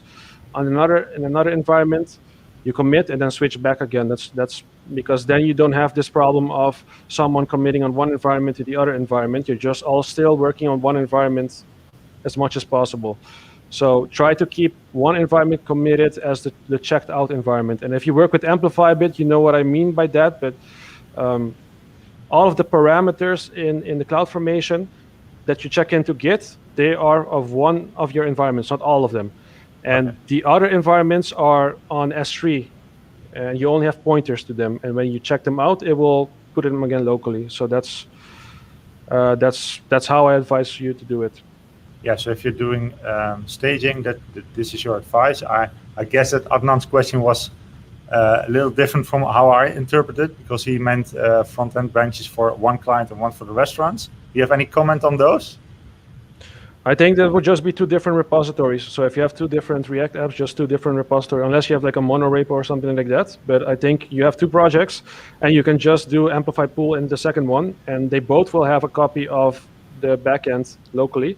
in another environment, you commit and then switch back again. That's because then you don't have this problem of someone committing on one environment to the other environment. You're just all still working on one environment as much as possible. So try to keep one environment committed as the checked out environment. And if you work with Amplify a bit, you know what I mean by that. But all of the parameters in the CloudFormation that you check into Git, they are of one of your environments, not all of them. And the other environments are on S3. And you only have pointers to them. And when you check them out, it will put them again locally. So that's how I advise you to do it. Yeah, so if you're doing staging, this is your advice. I guess that Adnan's question was a little different from how I interpreted, because he meant front-end branches for one client and one for the restaurants. Do you have any comment on those? I think that would just be two different repositories. So if you have two different React apps, just two different repositories, unless you have like a mono repo or something like that. But I think you have two projects, and you can just do Amplify pool in the second one, and they both will have a copy of the backend locally.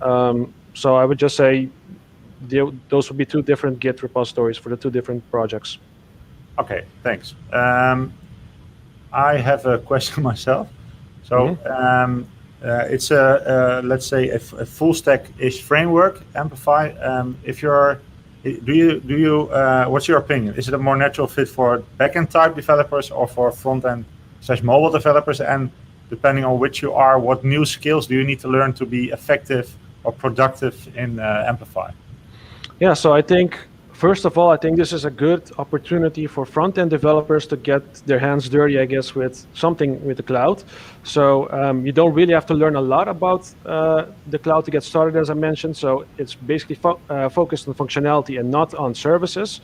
So I would just say those would be two different Git repositories for the two different projects. Okay, thanks. I have a question myself. So it's let's say a full stack-ish framework, Amplify. If you're, what's your opinion? Is it a more natural fit for backend type developers or for front end / mobile developers? And depending on which you are, what new skills do you need to learn to be effective or productive in Amplify? Yeah, so I think, first of all, I think this is a good opportunity for front-end developers to get their hands dirty, I guess, with something with the cloud. So you don't really have to learn a lot about the cloud to get started, as I mentioned. So it's basically focused on functionality and not on services.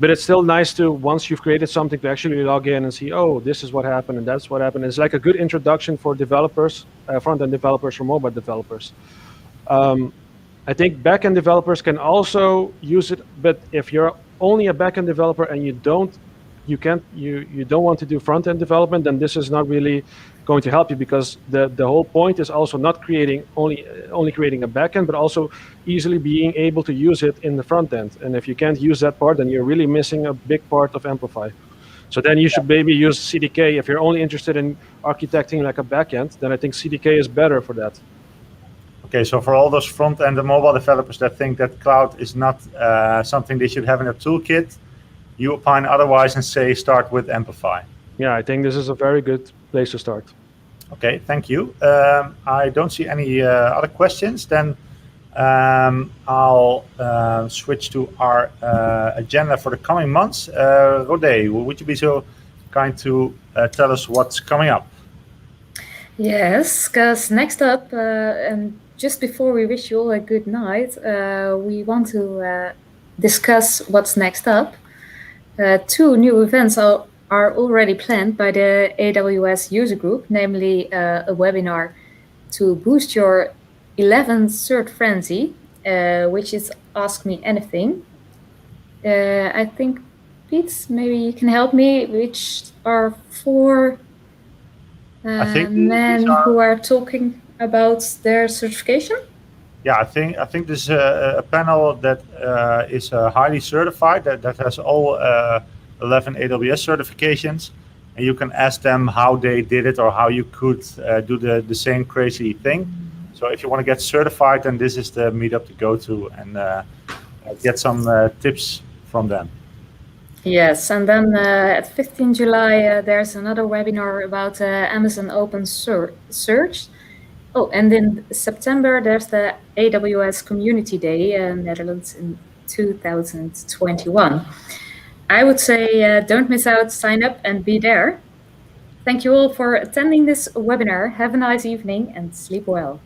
But it's still nice to, once you've created something, to actually log in and see, oh, this is what happened and that's what happened. It's like a good introduction for developers, front-end developers or mobile developers. I think backend developers can also use it, but if you're only a backend developer and you don't want to do front-end development, then this is not really going to help you, because the whole point is also not creating only creating a backend, but also easily being able to use it in the front end. And if you can't use that part, then you're really missing a big part of Amplify. So then you should maybe use CDK. If you're only interested in architecting like a backend, then I think CDK is better for that. Okay, so for all those front-end and mobile developers that think that cloud is not something they should have in their toolkit, you opine otherwise and say start with Amplify. Yeah, I think this is a very good place to start. Okay, thank you. I don't see any other questions. Then I'll switch to our agenda for the coming months. Rodé, would you be so kind to tell us what's coming up? Yes, because next up, and just before we wish you all a good night, we want to discuss what's next up. Two new events are already planned by the AWS user group, namely a webinar to boost your 11th cert frenzy, which is Ask Me Anything. I think, Piet, maybe you can help me, which are four men who are talking about their certification. Yeah, I think this is a panel that is highly certified, that has all 11 AWS certifications, and you can ask them how they did it or how you could do the same crazy thing. So if you want to get certified, then this is the meetup to go to and get some tips from them. Yes, and then at 15 July, there's another webinar about Amazon Open Search. Oh, and in September, there's the AWS Community Day in Netherlands in 2021. I would say don't miss out, sign up and be there. Thank you all for attending this webinar. Have a nice evening and sleep well.